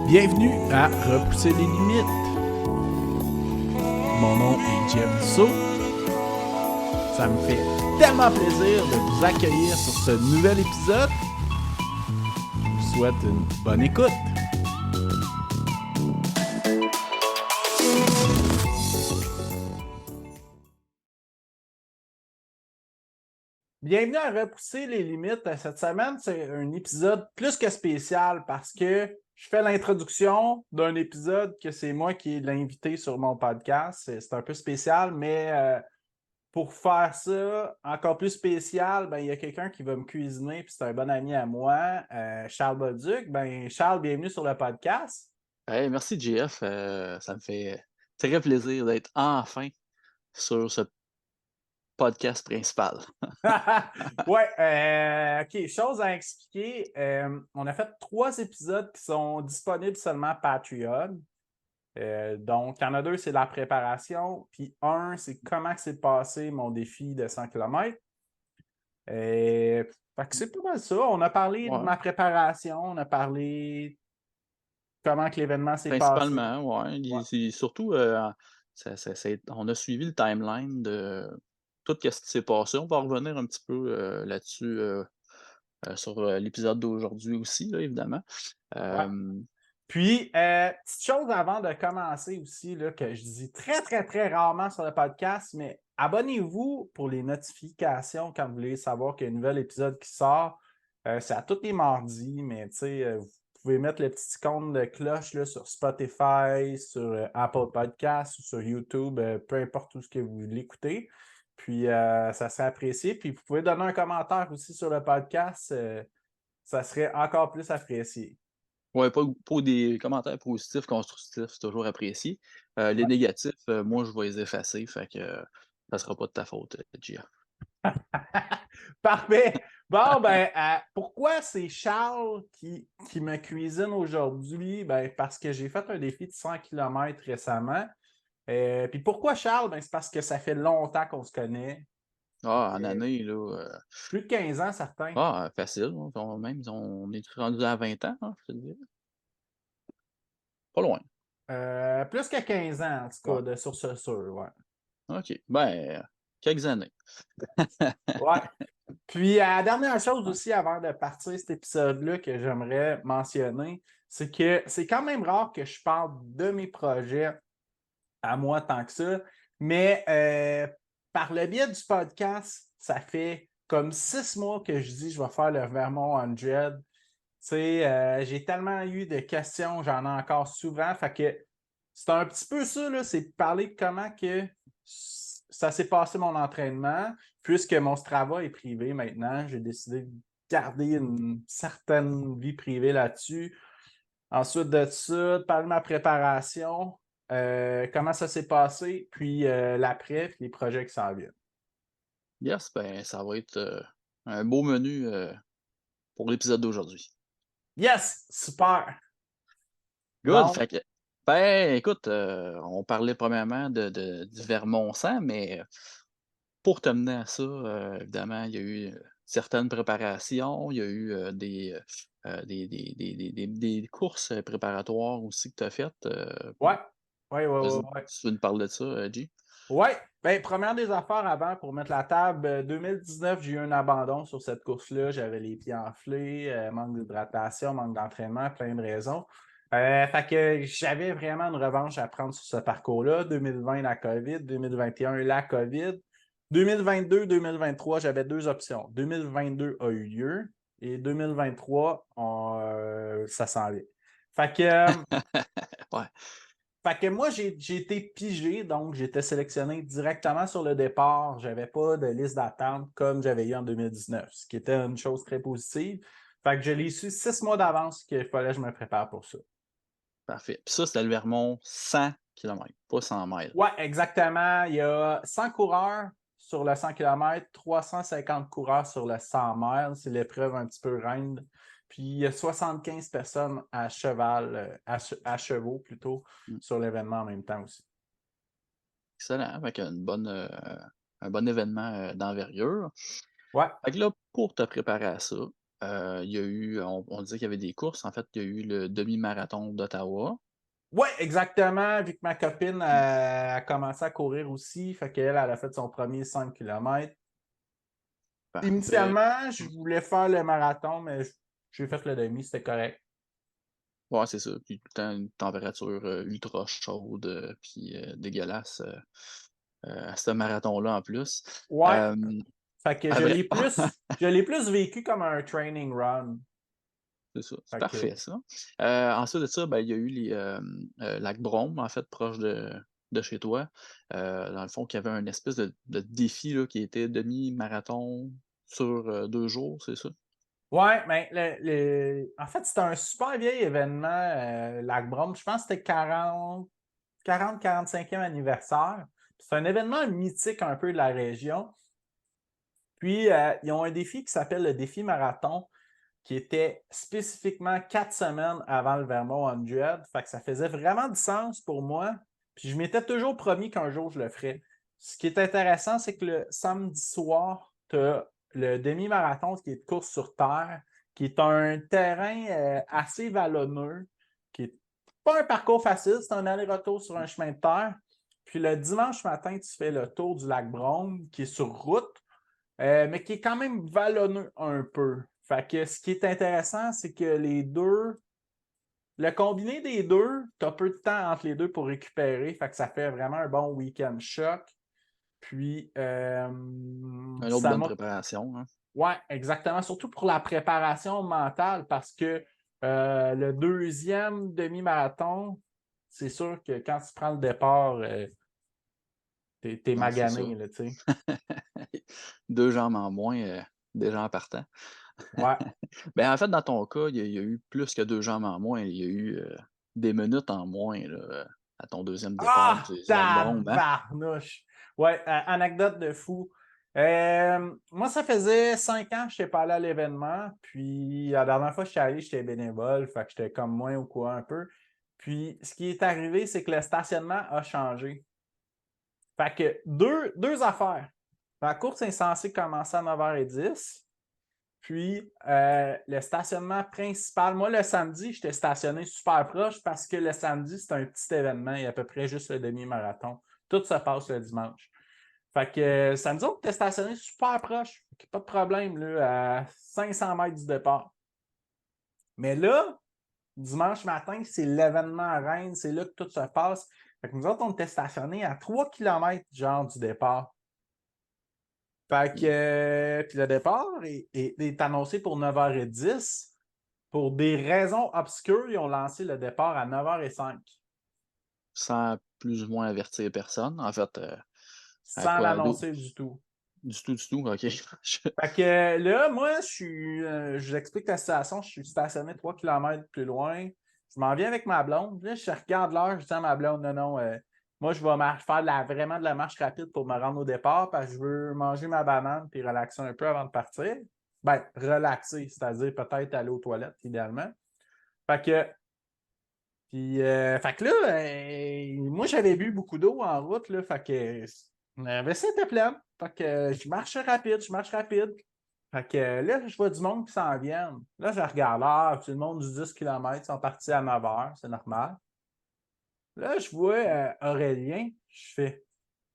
Bienvenue à Repousser les limites. Mon nom est Jeff Dussault. Ça me fait tellement plaisir de vous accueillir sur ce nouvel épisode. Je vous souhaite une bonne écoute. Bienvenue à Repousser les limites. Cette semaine, c'est un épisode plus que spécial parce que je fais l'introduction d'un épisode que c'est moi qui ai l'invité sur mon podcast. C'est un peu spécial, mais pour faire ça encore plus spécial, il y a quelqu'un qui va me cuisiner, puis c'est un bon ami à moi, Charles Bolduc. Charles, bienvenue sur le podcast. Hey, merci JF, ça me fait très plaisir d'être enfin sur ce podcast principal. Ouais, OK, chose à expliquer. On a fait 3 épisodes qui sont disponibles seulement à Patreon. Donc, il y en a 2, c'est la préparation, puis un, c'est comment s'est passé mon défi de 100 km. Fait que c'est pas mal ça. On a parlé de Ouais, ma préparation, on a parlé comment que l'événement s'est passé. principalement, ouais. Ouais. C'est surtout, on a suivi le timeline de tout ce qui s'est passé. On va revenir un petit peu là-dessus sur l'épisode d'aujourd'hui aussi, là, évidemment. Ouais. Euh, Puis, petite chose avant de commencer aussi, là, que je dis très, très, très rarement sur le podcast, mais abonnez-vous pour les notifications quand vous voulez savoir qu'il y a un nouvel épisode qui sort. C'est à tous les mardis, mais tu sais, vous pouvez mettre le petit icône de cloche là, sur Spotify, sur Apple Podcasts ou sur YouTube, peu importe où ce que vous l'écoutez. Puis, ça serait apprécié. Puis, vous pouvez donner un commentaire aussi sur le podcast. Ça serait encore plus apprécié. ouais, pas des commentaires positifs, constructifs, c'est toujours apprécié. Les Ouais. négatifs, moi, je vais les effacer, fait que ça sera pas de ta faute, JF. Parfait. Bon, pourquoi c'est Charles qui me cuisine aujourd'hui? Parce que j'ai fait un défi de 100 km récemment. Puis pourquoi Charles? C'est parce que ça fait longtemps qu'on se connaît. Ah, en Euh, année, là, Plus de 15 ans, certains. facile, on est rendu à 20 ans, hein, je te dirais. Pas loin. Plus que 15 ans, en tout Ouais. cas, de sur ce sûr, ouais. OK. Ben, quelques années. Ouais. Puis, la dernière chose Ouais. aussi, avant de partir cet épisode-là, que j'aimerais mentionner, c'est que c'est quand même rare que je parle de mes projets à moi tant que ça. Mais par le biais du podcast, ça fait comme 6 mois que je dis je vais faire le Vermont 100. Tu sais, j'ai tellement eu de questions, j'en ai encore souvent. Fait que c'est un petit peu ça, là, c'est de parler de comment que ça s'est passé mon entraînement, puisque mon Strava est privé maintenant. J'ai décidé de garder une certaine vie privée là-dessus. Ensuite de ça, de parler de ma préparation, comment ça s'est passé, puis l'après, puis les projets qui s'en viennent. Yes, ben, ça va être, un beau menu, pour l'épisode d'aujourd'hui. Yes! Super! Good, Donc, fait que ben, écoute, on parlait premièrement du Vermont-Sang, mais pour te mener à ça, évidemment, il y a eu, certaines préparations, il y a eu, des courses, préparatoires aussi que tu as faites, ouais. Ouais, ouais, ouais, vas-y, ouais. si tu veux nous parler de ça, J? Ouais, première des affaires avant, pour mettre la table, 2019, j'ai eu un abandon sur cette course-là. J'avais les pieds enflés, manque d'hydratation, manque d'entraînement, plein de raisons. Fait que j'avais vraiment une revanche à prendre sur ce parcours-là. 2020, la COVID. 2021, la COVID. 2022, 2023, j'avais 2 options. 2022 a eu lieu et 2023, ça s'en vient. Fait que, Ouais, moi, j'ai été pigé, donc j'étais sélectionné directement sur le départ. Je n'avais pas de liste d'attente comme j'avais eu en 2019, ce qui était une chose très positive. Fait que je l'ai su 6 mois d'avance qu'il fallait que je me prépare pour ça. parfait. Puis ça, c'était le Vermont 100 kilomètres, pas 100 miles. Ouais, exactement. Il y a 100 coureurs sur le 100 km, 350 coureurs sur le 100 miles. C'est l'épreuve un petit peu reine. Puis il y a 75 personnes à cheval, à chevaux plutôt, Mmh, sur l'événement en même temps aussi. excellent, avec un bon événement, d'envergure. Ouais. Fait que là, pour te préparer à ça, il y a eu, on disait qu'il y avait des courses. En fait, il y a eu le demi-marathon d'Ottawa. Ouais, exactement. Vu que ma copine Mmh. a commencé à courir aussi, fait qu'elle, elle a fait son premier 5 kilomètres. Parfait. Initialement, je Mmh. voulais faire le marathon, mais j'ai fait le demi, c'était correct. Ouais, c'est ça. Puis tout le temps une température, ultra chaude, puis, dégueulasse, à ce marathon-là en plus. Ouais, fait que je Après l'ai plus, je l'ai plus vécu comme un training run. c'est ça, c'est Fait parfait que, ça. Ensuite de ça, ben, il y a eu les, lac Brome, en fait, proche de chez toi. Dans le fond, qu'il y avait un espèce de défi, là, qui était demi-marathon sur, 2 jours, c'est ça? ouais, mais en fait, c'était un super vieil événement, Lac Brome. Je pense que c'était 45e anniversaire. C'est un événement mythique un peu de la région. Puis, ils ont un défi qui s'appelle le défi marathon, qui était spécifiquement 4 semaines avant le Vermont 100. Fait que ça faisait vraiment du sens pour moi. Puis je m'étais toujours promis qu'un jour je le ferais. Ce qui est intéressant, c'est que le samedi soir, tu as le demi-marathon qui est de course sur terre, qui est un terrain assez vallonneux, qui est pas un parcours facile, c'est un aller-retour sur un chemin de terre. Puis le dimanche matin, tu fais le tour du lac Brome, qui est sur route, mais qui est quand même vallonneux un peu. Fait que ce qui est intéressant, c'est que le combiné des deux, tu as peu de temps entre les deux pour récupérer. Fait que ça fait vraiment un bon week-end choc. Puis, Une autre ça bonne m'a. préparation, hein. Ouais, exactement. Surtout pour la préparation mentale, parce que le deuxième demi-marathon, c'est sûr que quand tu prends le départ, t'es Non, c'est ça. magané, là, tu sais. 2 jambes en moins, déjà en partant. Ouais. Ben, en fait, dans ton cas, il y a eu plus que 2 jambes en moins. Il y a eu, des minutes en moins, là, à ton deuxième départ Ah! du lac Brome, hein? Tabarnouche! Ouais, anecdote de fou. Moi, ça faisait 5 ans que je n'étais pas allé à l'événement. Puis, la dernière fois que je suis allé, j'étais bénévole. Fait que j'étais comme moins au courant un peu. Puis, ce qui est arrivé, c'est que le stationnement a changé. Fait que deux affaires. La course est censée commencer à 9h10. Puis, le stationnement principal, moi, le samedi, j'étais stationné super proche parce que le samedi, c'est un petit événement. Il y a à peu près juste le demi-marathon. Tout se passe le dimanche. Fait que samedi, on était stationné super proche. Pas de problème, là, à 500 mètres du départ. Mais là, dimanche matin, c'est l'événement à Rennes. C'est là que tout se passe. Fait que nous autres, on était stationnés à 3 kilomètres genre du départ. Fait que, Mmh. puis le départ est annoncé pour 9h10. Pour des raisons obscures, ils ont lancé le départ à 9h05, Sans plus ou moins avertir personne, en fait, à sans quoi d'où l'annoncer du tout. du tout, OK. Je Fait que là, moi, je vous explique la situation. Je suis stationné 3 kilomètres plus loin. Je m'en viens avec ma blonde. Là, je regarde l'heure, je dis à ma blonde, non, non, moi, je vais faire vraiment de la marche rapide pour me rendre au départ parce que je veux manger ma banane puis relaxer un peu avant de partir. Ben, relaxer, c'est-à-dire peut-être aller aux toilettes, idéalement. Fait que Puis, fait que là, moi, j'avais bu beaucoup d'eau en route, là, fait que la vaisselle était pleine. Fait que je marche rapide, je marche rapide. Fait que là, je vois du monde qui s'en vient. Là, je regarde l'heure, tout le monde du 10 km sont partis à 9h, c'est normal. Là, je vois Aurélien, je fais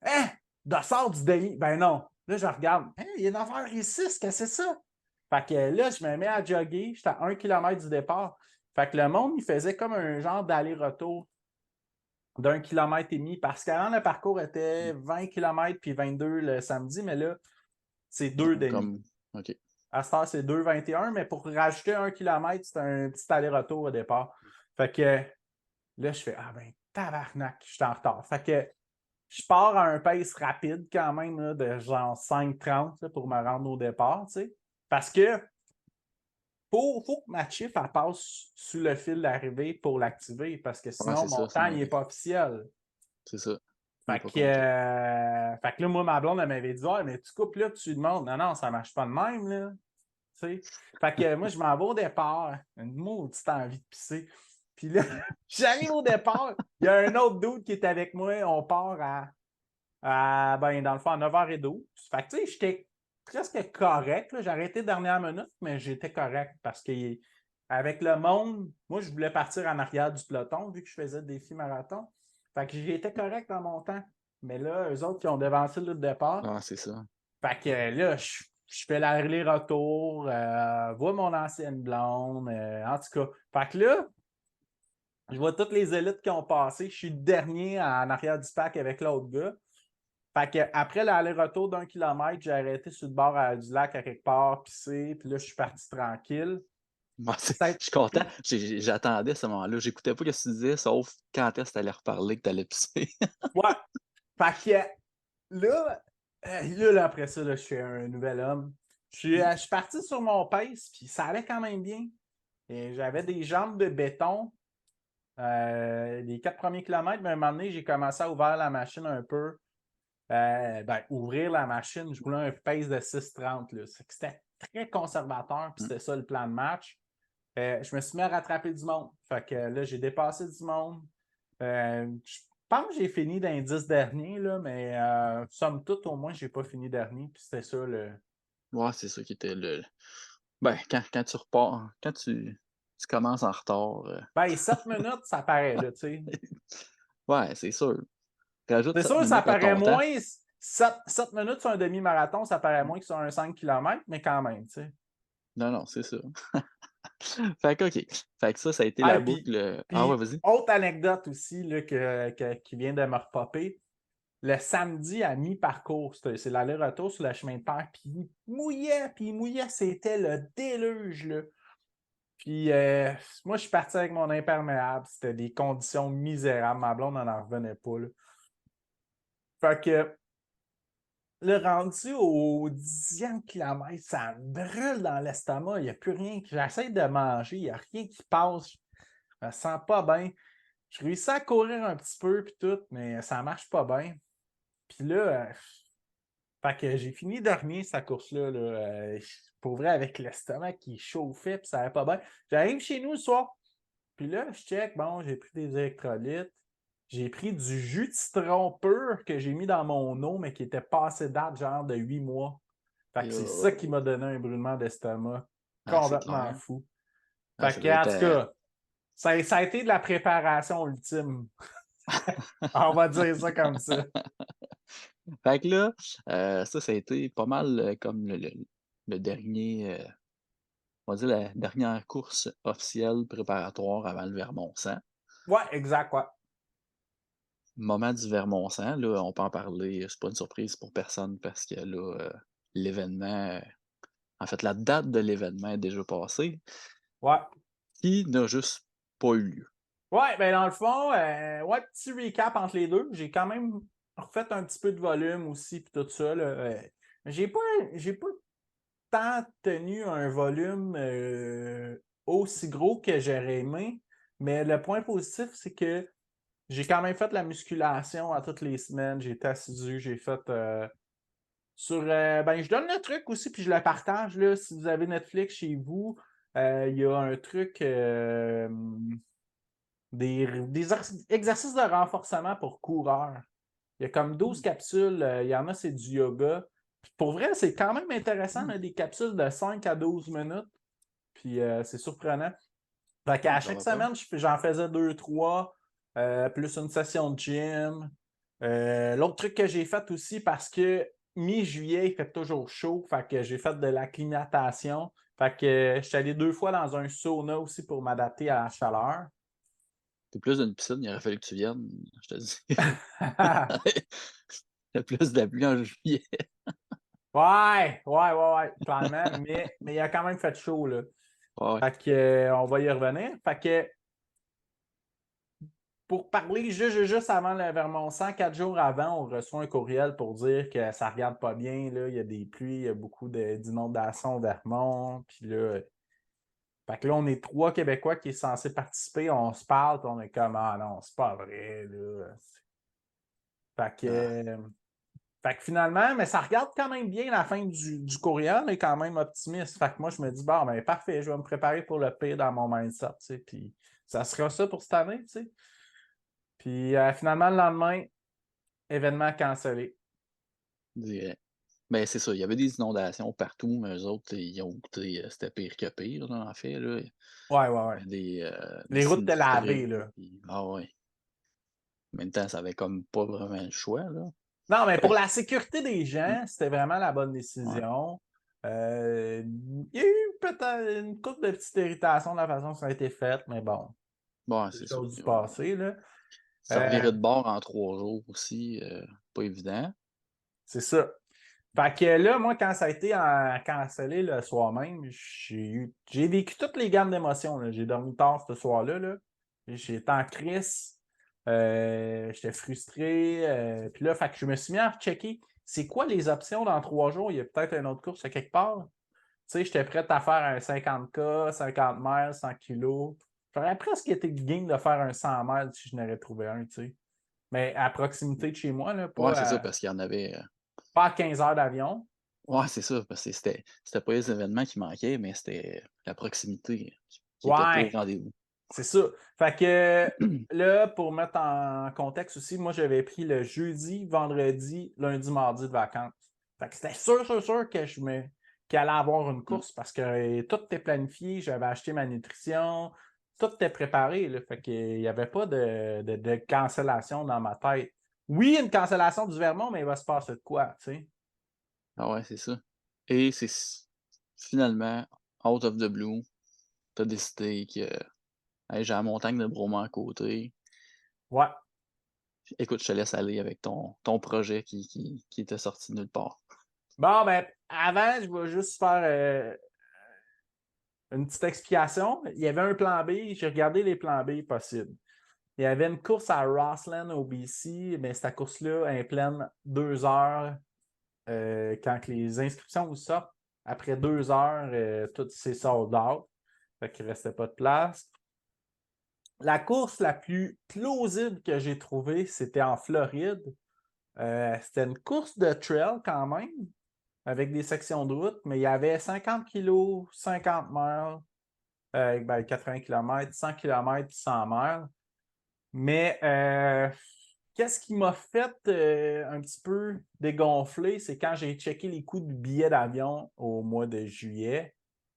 Hein, dossard du délit. Ben non. Là, je regarde, hein, il est 9h06, qu'est-ce que c'est ça? Fait que là, je me mets à jogger, j'étais à 1 kilomètre du départ. Fait que le monde, il faisait comme un genre d'aller-retour d'1,5 km parce qu'avant, le parcours était 20 km puis 22 le samedi, mais là, c'est deux demi. comme OK. À cette heure, c'est 2,21, mais pour rajouter 1 km, c'est un petit aller-retour au départ. Fait que là, je fais Ah ben, tabarnak, je suis en retard. Fait que je pars à un pace rapide quand même, là, de genre 5,30 là, pour me rendre au départ, tu sais. Parce que faut que ma chip elle passe sous le fil d'arrivée pour l'activer, parce que Ouais, sinon, c'est mon ça, temps, sinon il n'est pas officiel. c'est ça, il est Fait pas que, compté. fait que là, moi, ma blonde, elle m'avait dit Ouais, mais tu coupes là, tu demandes. Non, non, ça marche pas de même, là. Tu sais. Fait que moi, je m'en vais au départ. Une maudite envie de pisser. Puis là, j'arrive au départ. Il y a un autre dude qui est avec moi. On part ben, dans le fond, à 9h12. Fait que, tu sais, j'étais presque correct. Là. J'ai arrêté dernière minute, mais j'étais correct parce que avec le monde, moi, je voulais partir en arrière du peloton vu que je faisais des défi marathon. Fait que j'étais correct dans mon temps. Mais là, eux autres qui ont devancé le départ. Ah, c'est ça. Fait que là, je fais l'aller-retour, vois mon ancienne blonde, en tout cas. Fait que là, je vois toutes les élites qui ont passé. Je suis le dernier en arrière du pack avec l'autre gars. Fait que après l'aller-retour d'1 kilomètre, j'ai arrêté sur le bord du lac à quelque part, pisser, puis là, je suis parti tranquille. Moi, Ça a je suis content. J'attendais ce moment-là. J'écoutais pas ce que tu disais, sauf quand est-ce que tu allais reparler que tu allais pisser. Ouais. Fait que là, après ça, là, je suis un nouvel homme. Je suis parti sur mon pace, puis ça allait quand même bien. Et j'avais des jambes de béton. Les 4 premiers kilomètres, mais à un moment donné, j'ai commencé à ouvrir la machine un peu. Ouvrir la machine, je voulais un pace de 6,30. C'était très conservateur, puis c'était ça le plan de match. Je me suis mis à rattraper du monde. Fait que là, j'ai dépassé du monde. Je pense que j'ai fini dans les 10 derniers, là, mais somme toute, au moins, j'ai pas fini dernier. Puis c'était ça le. Ouais, c'est ça qui était le. Ben, quand tu repars, quand tu commences en retard, 7 minutes, ça paraît, là, tu sais. ouais, c'est sûr. Rajoute C'est 7 sûr, ça minutes à paraît ton temps. moins. 7 minutes sur un demi-marathon, ça paraît moins que sur un 5 km, mais quand même, tu sais. Non, non, c'est ça. Fait que, OK. Fait que ça a été Ah, la puis, boucle. Ah ouais, puis, vas-y. autre anecdote aussi là, qui vient de me repopper. Le samedi à mi-parcours, c'est l'aller-retour sur le chemin de terre, puis il mouillait, c'était le déluge. Là. Puis moi, je suis parti avec mon imperméable. C'était des conditions misérables. Ma blonde n'en revenait pas. Là. Fait que le rendu au 10e kilomètre, ça me brûle dans l'estomac. Il n'y a plus rien. J'essaie de manger, il n'y a rien qui passe. Je me sens pas bien. Je réussis à courir un petit peu puis tout, mais ça marche pas bien. Puis là, fait que j'ai fini dernier cette course-là. Là, pour vrai, avec l'estomac qui chauffait puis ça allait pas bien. J'arrive chez nous le soir. Puis là, je check, bon, j'ai pris des électrolytes. J'ai pris du jus de citron pur que j'ai mis dans mon eau, mais qui était passé date, genre de 8 mois. Fait que c'est ça qui m'a donné un brûlement d'estomac. Ah, c'est Complètement clair. fou. Ah, Fait ça que, doit en être. tout cas, ça a été de la préparation ultime. On va dire ça comme ça. Fait que là, ça a été pas mal comme le dernier, on va dire la dernière course officielle préparatoire avant le Vermont-Sang. Ouais, exact, ouais. Moment du Vermont-Sang, là, on peut en parler, c'est pas une surprise pour personne parce que là, l'événement, en fait, la date de l'événement est déjà passée, Ouais. qui n'a juste pas eu lieu. Ouais, ben dans le fond, ouais, petit recap entre les deux. J'ai quand même refait un petit peu de volume aussi, puis tout ça. Là, j'ai pas tant tenu un volume aussi gros que j'aurais aimé, mais le point positif, c'est que j'ai quand même fait la musculation à toutes les semaines. J'ai été assidu, j'ai fait ben, je donne le truc aussi, puis je le partage. Là, si vous avez Netflix chez vous, il y a un truc. Des exercices de renforcement pour coureurs. Il y a comme 12 capsules. Il y en a, c'est du yoga. Puis pour vrai, c'est quand même intéressant, Mmh. là, des capsules de 5 à 12 minutes. Puis c'est surprenant. Fait qu'à chaque Pourquoi pas? semaine, j'en faisais 2, 3, plus une session de gym. L'autre truc que j'ai fait aussi, parce que mi-juillet, il fait toujours chaud, fait que j'ai fait de l'acclimatation. Fait que je suis allé 2 fois dans un sauna aussi pour m'adapter à la chaleur. C'est plus d'une piscine, il aurait fallu que tu viennes, je te dis. Il y a plus de pluie en juillet. Ouais, clairement, mais il a quand même fait chaud, là. Ouais, Fait que, on va y revenir. Fait que, pour parler juste avant le Vermont-Sang, 4 jours avant, on reçoit un courriel pour dire que ça regarde pas bien, là. Il y a des pluies, il y a beaucoup d'inondations au Vermont. Puis là, fait que là, on est 3 Québécois qui sont censés participer, on se parle, puis on est comme, ah non, c'est pas vrai, là. Fait que, ah, Fait que finalement, mais ça regarde quand même bien la fin du courriel, mais quand même optimiste. Fait que moi, je me dis, bon, ben parfait, je vais me préparer pour le pire dans mon mindset, tu sais. Puis ça sera ça pour cette année, tu sais. Puis finalement, le lendemain, événement cancellé. je dirais. Ben, c'est ça, il y avait des inondations partout, mais eux autres, ils ont goûté, c'était pire que pire, là, en fait, là. Ouais, ouais, ouais. Il y des Les routes étaient sinistrés, lavées, là. puis ah ouais. En même temps, ça avait comme pas vraiment le choix, là. Non, mais pour la sécurité des Mmh, gens, c'était vraiment la bonne ouais. décision. Il y a eu peut-être une couple de petites irritations de la façon dont ça a été fait, mais bon, Bon, c'est c'est des ça. choses du passé, là. Se Euh, revirer de bord en 3 jours aussi, pas évident. c'est ça. Fait que là, moi, quand ça a été cancellé le soir même, j'ai vécu toutes les gammes d'émotions, là. J'ai dormi tard ce soir-là, là. J'étais en crise. J'étais frustré. Puis là, fait que je me suis mis à checker c'est quoi les options dans 3 jours. Il y a peut-être une autre course à quelque part. Tu sais, j'étais prêt à faire un 50K, 50 miles, 100 kilos. J'aurais presque été game de faire un 100 miles si je n'aurais trouvé un, tu sais. Mais à proximité de chez moi, là, Ouais, c'est ça, parce qu'il y en avait, pas à 15 heures d'avion. ouais, c'est ça, parce que c'était pas les événements qui manquaient, mais c'était la proximité qui était pas au Ouais, rendez-vous. c'est ça. Fait que là, pour mettre en contexte aussi, moi, j'avais pris le jeudi, vendredi, lundi, mardi de vacances. Fait que c'était sûr qu'il allait avoir une Mmh. course parce que tout était planifié, j'avais acheté ma nutrition, tout était préparé, là. Fait qu'il n'y avait pas de cancellation dans ma tête. Oui, une cancellation du Vermont, mais il va se passer de quoi, tu sais? Ah ouais, c'est ça. Et c'est finalement, out of the blue, tu as décidé que: «Hey, j'ai la montagne de Bromont à côté. Ouais. Écoute, je te laisse aller avec ton projet qui était sorti de nulle part». Bon, ben, avant, je vais juste faire une petite explication. Il y avait un plan B, j'ai regardé les plans B possibles. Il y avait une course à Rossland au BC, mais cette course-là est pleine 2 heures quand les inscriptions vous sortent. Après 2 heures, tout s'est sold out. Fait qu'il ne restait pas de place. La course la plus plausible que j'ai trouvée, c'était en Floride. C'était une course de trail quand même, avec des sections de route, mais il y avait 50 kilos, 50 miles, 80 km, 100 km, 100 miles. Mais qu'est-ce qui m'a fait un petit peu dégonfler, c'est quand j'ai checké les coûts du billet d'avion au mois de juillet.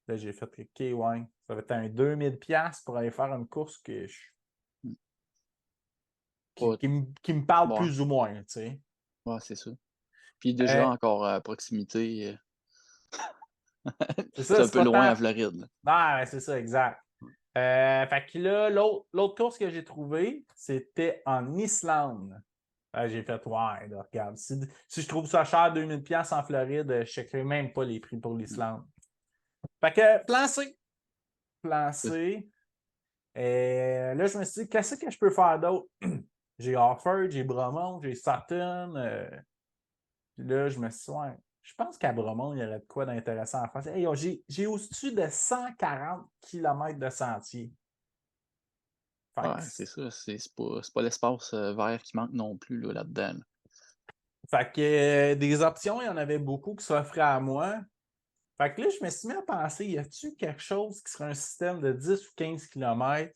Là, j'ai fait OK, ouais, ça va être un 2000$ pour aller faire une course Mmh. qui, Pas qui me parle Ouais, plus ou moins, tu sais. ouais, c'est ça. Puis déjà Euh, encore à proximité, c'est c'est ça, un c'est peu pas loin tant. en Floride, là. Ah, ouais, c'est ça, exact. Fait que là, l'autre course que j'ai trouvée, c'était en Islande. J'ai fait, ouais, là, regarde, si je trouve ça cher, 2000$ en Floride, je ne checkerai même pas les prix pour Mmh. l'Islande. Fait que, plan C. Plan Ouais. C. Et là, je me suis dit, qu'est-ce que je peux faire d'autre? J'ai Harford, j'ai Bromont, j'ai Sutton. Puis là, je me suis dit, ouais, je pense qu'à Bromont, il y aurait de quoi d'intéressant à faire. Hey, j'ai au-dessus de 140 km de sentiers. Fait que Ouais, c'est ça, c'est pas l'espace, vert qui manque non plus là, là-dedans, là. des options, il y en avait beaucoup qui s'offraient à moi. Fait que là, je me suis mis à penser, y a-tu quelque chose qui serait un système de 10 ou 15 km?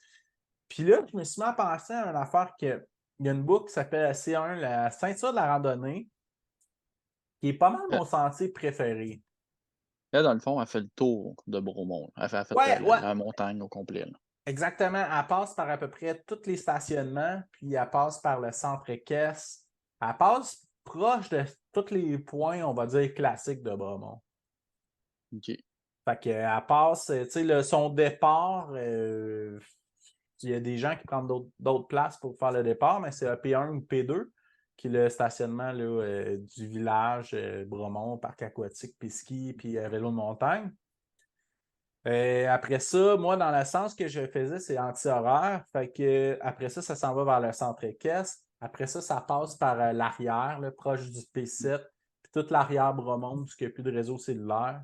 Puis là, je me suis mis à penser à une affaire que il y a une boucle qui s'appelle la C1, la ceinture de la randonnée, qui est pas mal Euh, mon sentier préféré. Là, dans le fond, elle fait le tour de Bromont, là. Elle a fait, Ouais, ouais, la montagne au complet, là. exactement. Elle passe par à peu près tous les stationnements, puis elle passe par le centre équestre. Elle passe proche de tous les points, on va dire, classiques de Bromont. OK. Fait qu'elle passe, tu sais, son départ, il y a des gens qui prennent d'autres places pour faire le départ, mais c'est un P1 ou P2, qui est le stationnement là, du village Bromont, parc aquatique, puis ski, puis vélo de montagne. Après ça, moi, dans le sens que je faisais, c'est anti-horaire. Fait que après ça, ça s'en va vers le centre équestre. Après ça, ça passe par l'arrière, là, proche du P7, puis toute l'arrière Bromont, parce qu'il n'y a plus de réseau cellulaire.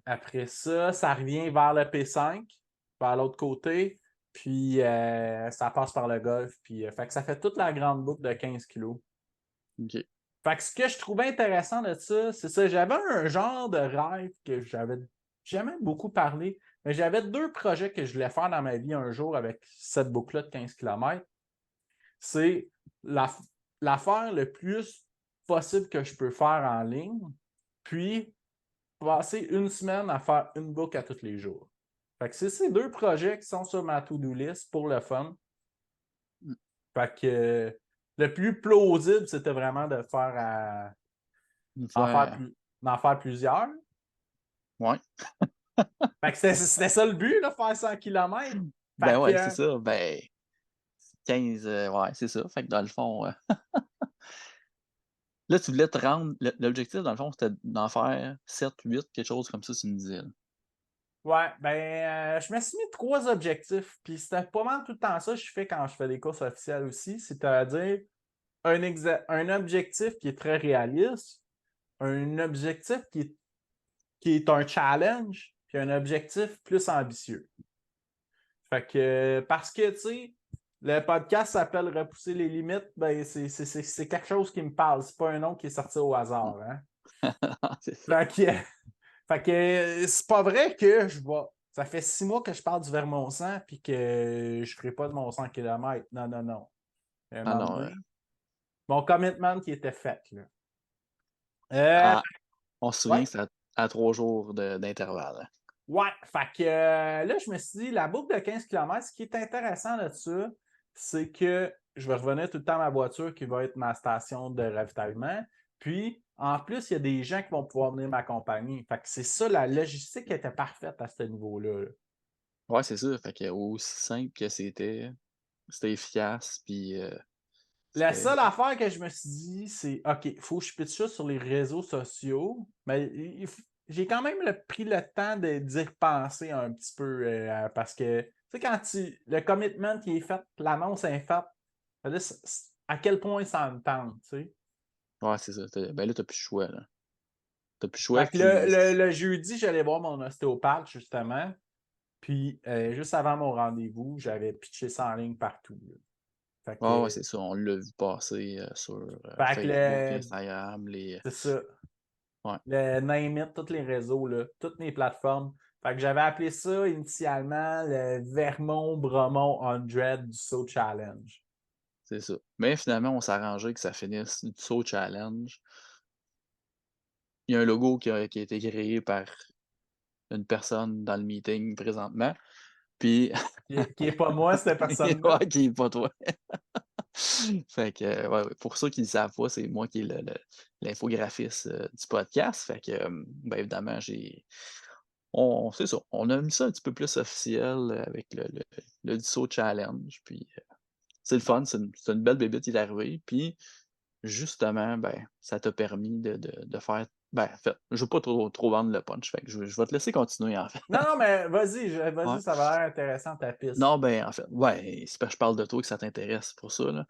Après ça, ça revient vers le P5, vers l'autre côté, puis ça passe par le golf. Puis, fait que ça fait toute la grande boucle de 15 kilos. OK. Fait que ce que je trouvais intéressant de ça, c'est ça. J'avais un genre de rêve que j'avais jamais beaucoup parlé, mais j'avais 2 projets que je voulais faire dans ma vie un jour avec cette boucle-là de 15 km. C'est l'affaire le plus possible que je peux faire en ligne, puis passer une semaine à faire une book à tous les jours. Fait que c'est ces 2 projets qui sont sur ma to-do list pour le fun. Fait que le plus plausible, c'était vraiment de faire d'en faire plusieurs. Ouais. Fait que c'était ça le but, là, faire 100 km. Ben Fait ouais, c'est que, ça. Ben 15, ouais, c'est ça. Fait que dans le fond, là, tu voulais te rendre l'objectif, dans le fond, c'était d'en faire 7, 8, quelque chose comme ça, tu me disais, là. ouais, je me suis mis 3 objectifs. Puis c'était pas mal tout le temps ça que je fais quand je fais des courses officielles aussi. C'est-à-dire un objectif qui est très réaliste, un objectif qui est un challenge, puis un objectif plus ambitieux. Fait que, parce que, tu sais, le podcast s'appelle Repousser les limites, ben, c'est quelque chose qui me parle. C'est pas un nom qui est sorti au hasard, hein. C'est ça. Fait que c'est pas vrai que je vais. Ça fait 6 mois que je parle du Vermont-Sang puis que je ferai pas de mon 100 km. Non, non, non. À un Ah moment non, donné, mon commitment qui était fait, là. ah, on se souvient Ouais. que c'est à 3 jours d'intervalle, hein. Ouais. Fait que là, je me suis dit, la boucle de 15 km, ce qui est intéressant là-dessus, c'est que je vais revenir tout le temps à ma voiture qui va être ma station de ravitaillement. Puis, en plus, il y a des gens qui vont pouvoir venir m'accompagner. Fait que c'est ça, la logistique était parfaite à ce niveau-là, là. Ouais, c'est ça. Fait que aussi simple que c'était efficace, puis La c'était seule affaire que je me suis dit, c'est OK, il faut que je pitche ça sur les réseaux sociaux, mais j'ai quand même pris le temps d'y repenser un petit peu parce que, tu sais, quand le commitment qui est fait, l'annonce est faite, là, à quel point ça me tente, tu sais. ouais, c'est ça. Ben là, t'as plus le choix, là. T'as plus le choix, Fait que puis le jeudi, j'allais voir mon ostéopathe, justement, puis juste avant mon rendez-vous, j'avais pitché ça en ligne partout, là. Fait ouais, ouais, que, c'est ça. On l'a vu passer sur fait que Facebook, Instagram, c'est ça. ouais, Le name it, tous les réseaux, là, toutes les plateformes. Fait que j'avais appelé ça initialement le Vermont-Bromont 100 du Saut Challenge. c'est ça. Mais finalement, on s'est arrangé que ça finisse du saut challenge. Il y a un logo qui a été créé par une personne dans le meeting présentement, puis Qui est pas moi, cette personne-là. ouais, qui est pas toi. Fait que, ouais, ouais, pour ceux qui ne le savent pas, c'est moi qui est l'infographiste, du podcast. Fait que, ben, évidemment, c'est ça, on a mis ça un petit peu plus officiel, avec le Dusso Challenge, puis, c'est le fun, c'est une belle bébête qui est arrivée, puis justement, ben, ça t'a permis de faire ben, en fait, je veux pas trop vendre le punch, fait que je vais te laisser continuer, en fait. Non, non, mais vas-y, Ouais. vas-y, ça va l'air intéressant ta piste. Non, ben, en fait, ouais, c'est parce que je parle de toi que ça t'intéresse, c'est pour ça, là.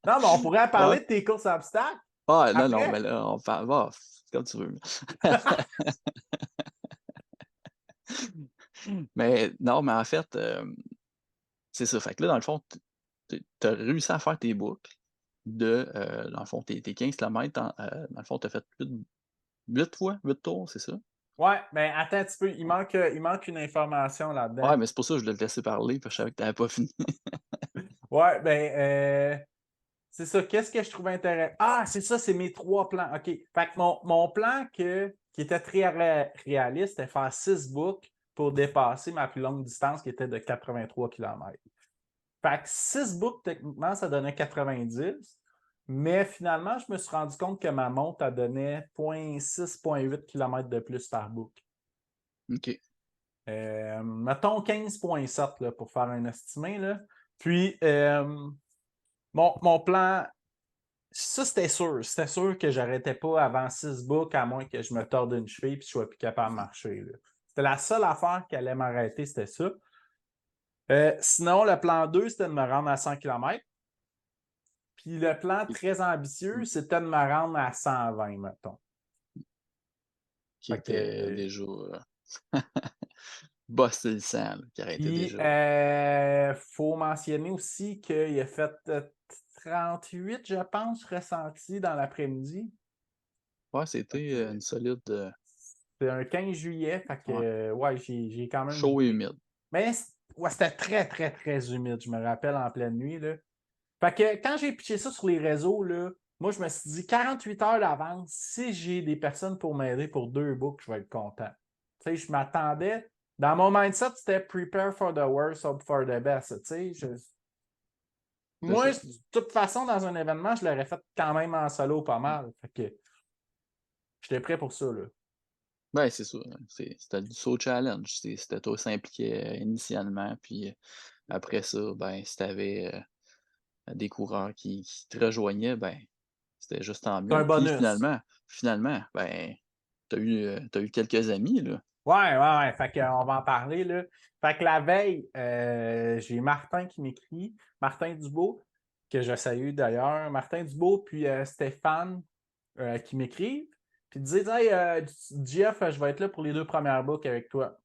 Non, mais on pourrait Ouais. parler de tes courses à obstacles Ah non, non, après. mais là, on parle bah, c'est comme tu veux. Mais non, mais en fait, c'est ça. Fait que là, dans le fond, tu as réussi à faire tes boucles dans le fond, tes 15 kilomètres dans le fond, tu as fait 8 fois, 8 tours, c'est ça? Ouais, ben attends un petit peu, il manque une information là-dedans. Ouais, mais c'est pour ça que je voulais te laisser parler, parce que je savais que tu avais pas fini. Ouais, c'est ça. Qu'est-ce que je trouve intéressant? Ah, c'est ça, c'est mes 3 plans. OK. Fait que mon plan qui était très réaliste, c'était faire 6 boucles pour dépasser ma plus longue distance qui était de 83 km. Fait que 6 boucles, techniquement, ça donnait 90. Mais finalement, je me suis rendu compte que ma montre, elle donnait 0,6-0,8 km de plus par boucle. OK. Mettons 15,7 là, pour faire un estimé, là. Puis, mon plan, ça, c'était sûr. C'était sûr que j'arrêtais pas avant 6 boucles, à moins que je me torde une cheville et que je sois plus capable de marcher, là. C'était la seule affaire qui allait m'arrêter, c'était ça. Sinon, le plan 2, c'était de me rendre à 100 km. Puis le plan très ambitieux, Mmh. c'était de me rendre à 120, mettons. Qui Fait était que, déjà, bossé le sang, là, qui arrêtait puis, déjà. faut mentionner aussi qu'il a fait 38, je pense, ressentis dans l'après-midi. Ouais, Fait c'était, que une solide, c'est un 15 juillet. Fait que, ouais, ouais, j'ai quand même. chaud et humide. Mais ouais, c'était très, très, très humide. Je me rappelle en pleine nuit, là. Fait que quand j'ai pitché ça sur les réseaux, là, moi, je me suis dit 48 heures d'avance, si j'ai des personnes pour m'aider pour 2 books, je vais être content. Tu sais, je m'attendais. Dans mon mindset, c'était prepare for the worst, hope for the best. Tu sais, C'est moi, ça. de toute façon, dans un événement, je l'aurais fait quand même en solo pas mal. Fait que j'étais prêt pour ça, là. Ben, c'est ça, hein, c'était du saut challenge. C'était toi qui s'impliquais initialement, puis après ça, ben, si tu avais des coureurs qui te rejoignaient, ben, c'était juste tant C'est un mieux. Puis bonus. finalement, ben, tu eu quelques amis, là. Ouais. Fait qu'on va en parler, là. Fait que la veille, j'ai Martin qui m'écrit, Martin Dubois, que je salue d'ailleurs. Martin Dubois, puis Stéphane qui m'écrivent, puis disent Hey, Jeff, je vais être là pour les 2 premières boucles avec toi.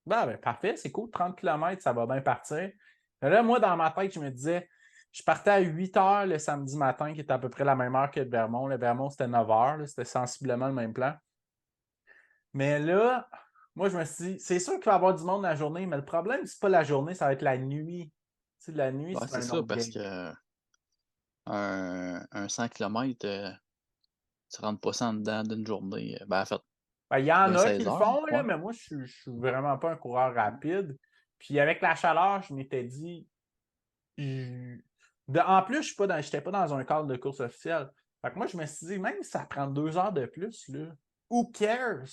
Ben, parfait, c'est cool, 30 km, ça va bien partir. Mais là, moi, dans ma tête, je me disais, je partais à 8 heures le samedi matin, qui était à peu près la même heure que le Vermont. Le Vermont, c'était 9 heures, là, c'était sensiblement le même plan. Mais là, moi, je me suis dit, c'est sûr qu'il va y avoir du monde la journée, mais le problème, c'est pas la journée, ça va être la nuit. Tu sais, la nuit, Ouais, c'est c'est un ça, autre parce game. que un 100 km, tu rentres pas ça en dedans d'une journée. Ben, en fait, Ben, il y en d'un a qui 16 le heures, font, là, ouais. mais moi, je suis vraiment pas un coureur rapide. Puis avec la chaleur, je m'étais dit, je- en plus, je n'étais pas dans un cadre de course officielle. Fait que moi, je me suis dit, même si ça prend 2 heures de plus, là, who cares?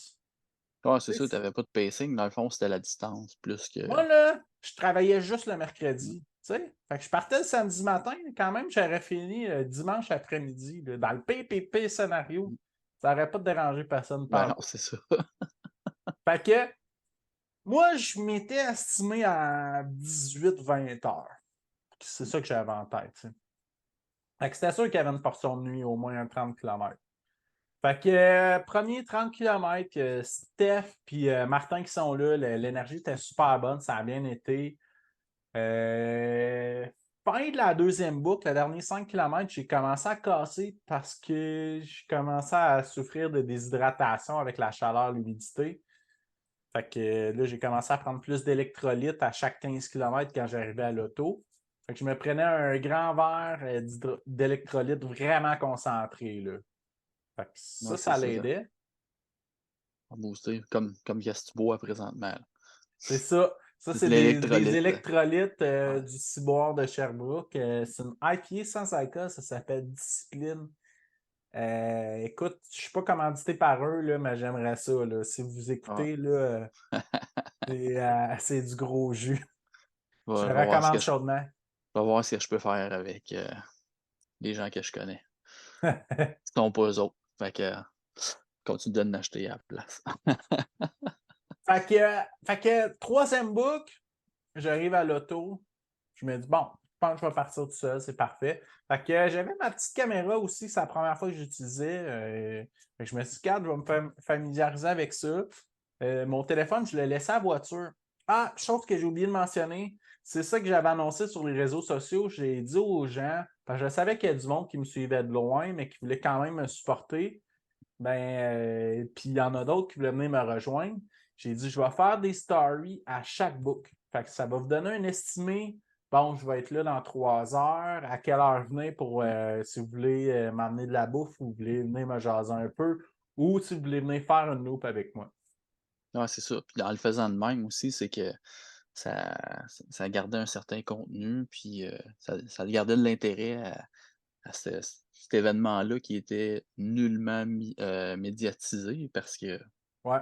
Ouais, c'est Tu ça, sais, tu avais pas de pacing. Dans le fond, c'était la distance plus que. moi, là, je travaillais juste le mercredi. Tu sais? Fait que je partais le samedi matin, quand même, j'aurais fini dimanche après-midi, là, dans le PPP scénario. Ça n'aurait pas dérangé personne Ben par non, tout. c'est ça. Fait que moi, je m'étais estimé à 18-20 heures. C'est ça que j'avais en tête. Tu sais. Fait que c'était sûr qu'il y avait une portion de nuit, au moins un 30 km. Fait que premier 30 km, Steph et Martin qui sont là, l'énergie était super bonne, ça a bien été. Fin de la deuxième boucle, le dernier 5 km, j'ai commencé à casser parce que je commençais à souffrir de déshydratation avec la chaleur, l'humidité. Fait que là, j'ai commencé à prendre plus d'électrolytes à chaque 15 km quand j'arrivais à l'auto. Fait que je me prenais un grand verre d'électrolytes vraiment concentré, là. Fait que Ouais, c'est ça ça, ça l'aidait. a boosté, comme qu'est-ce que tu bois présentement, là. C'est ça. Ça, C'est de c'est des l'électrolyte. électrolytes Ouais. du ciboire de Sherbrooke. C'est une IPA sans alcool, ça s'appelle Discipline. Écoute, je ne suis pas commandité par eux, là, mais j'aimerais ça. Là. Si vous Ouais. écoutez, là, c'est du gros jus. Je le Va voir ce que recommande je chaudement. va voir ce que je peux faire avec, les gens que je connais. Ce sont pas eux autres. Fait que, continue de l'acheter à la place. Fait que troisième book, j'arrive à l'auto. Je me dis, bon, je pense que je vais partir tout seul, c'est parfait. Fait que j'avais ma petite caméra aussi, c'est la première fois que j'utilisais. Fait que je me suis dit, regarde, je vais me familiariser avec ça. Mon téléphone, je l'ai laissé à la voiture. Ah, chose que j'ai oublié de mentionner, c'est ça que j'avais annoncé sur les réseaux sociaux. J'ai dit aux gens, parce que je savais qu'il y a du monde qui me suivait de loin, mais qui voulait quand même me supporter. Puis il y en a d'autres qui voulaient venir me rejoindre. J'ai dit, je vais faire des stories à chaque book. Fait que ça va vous donner un estimé. Bon, je vais être là dans 3 heures. À quelle heure venir pour si vous voulez m'amener de la bouffe ou vous voulez venir me jaser un peu ou si vous voulez venir faire une loupe avec moi. Ouais, c'est ça. Puis en le faisant de même aussi, c'est que ça ça gardait un certain contenu, puis, ça gardait de l'intérêt à cet événement-là qui était nullement médiatisé parce que Ouais.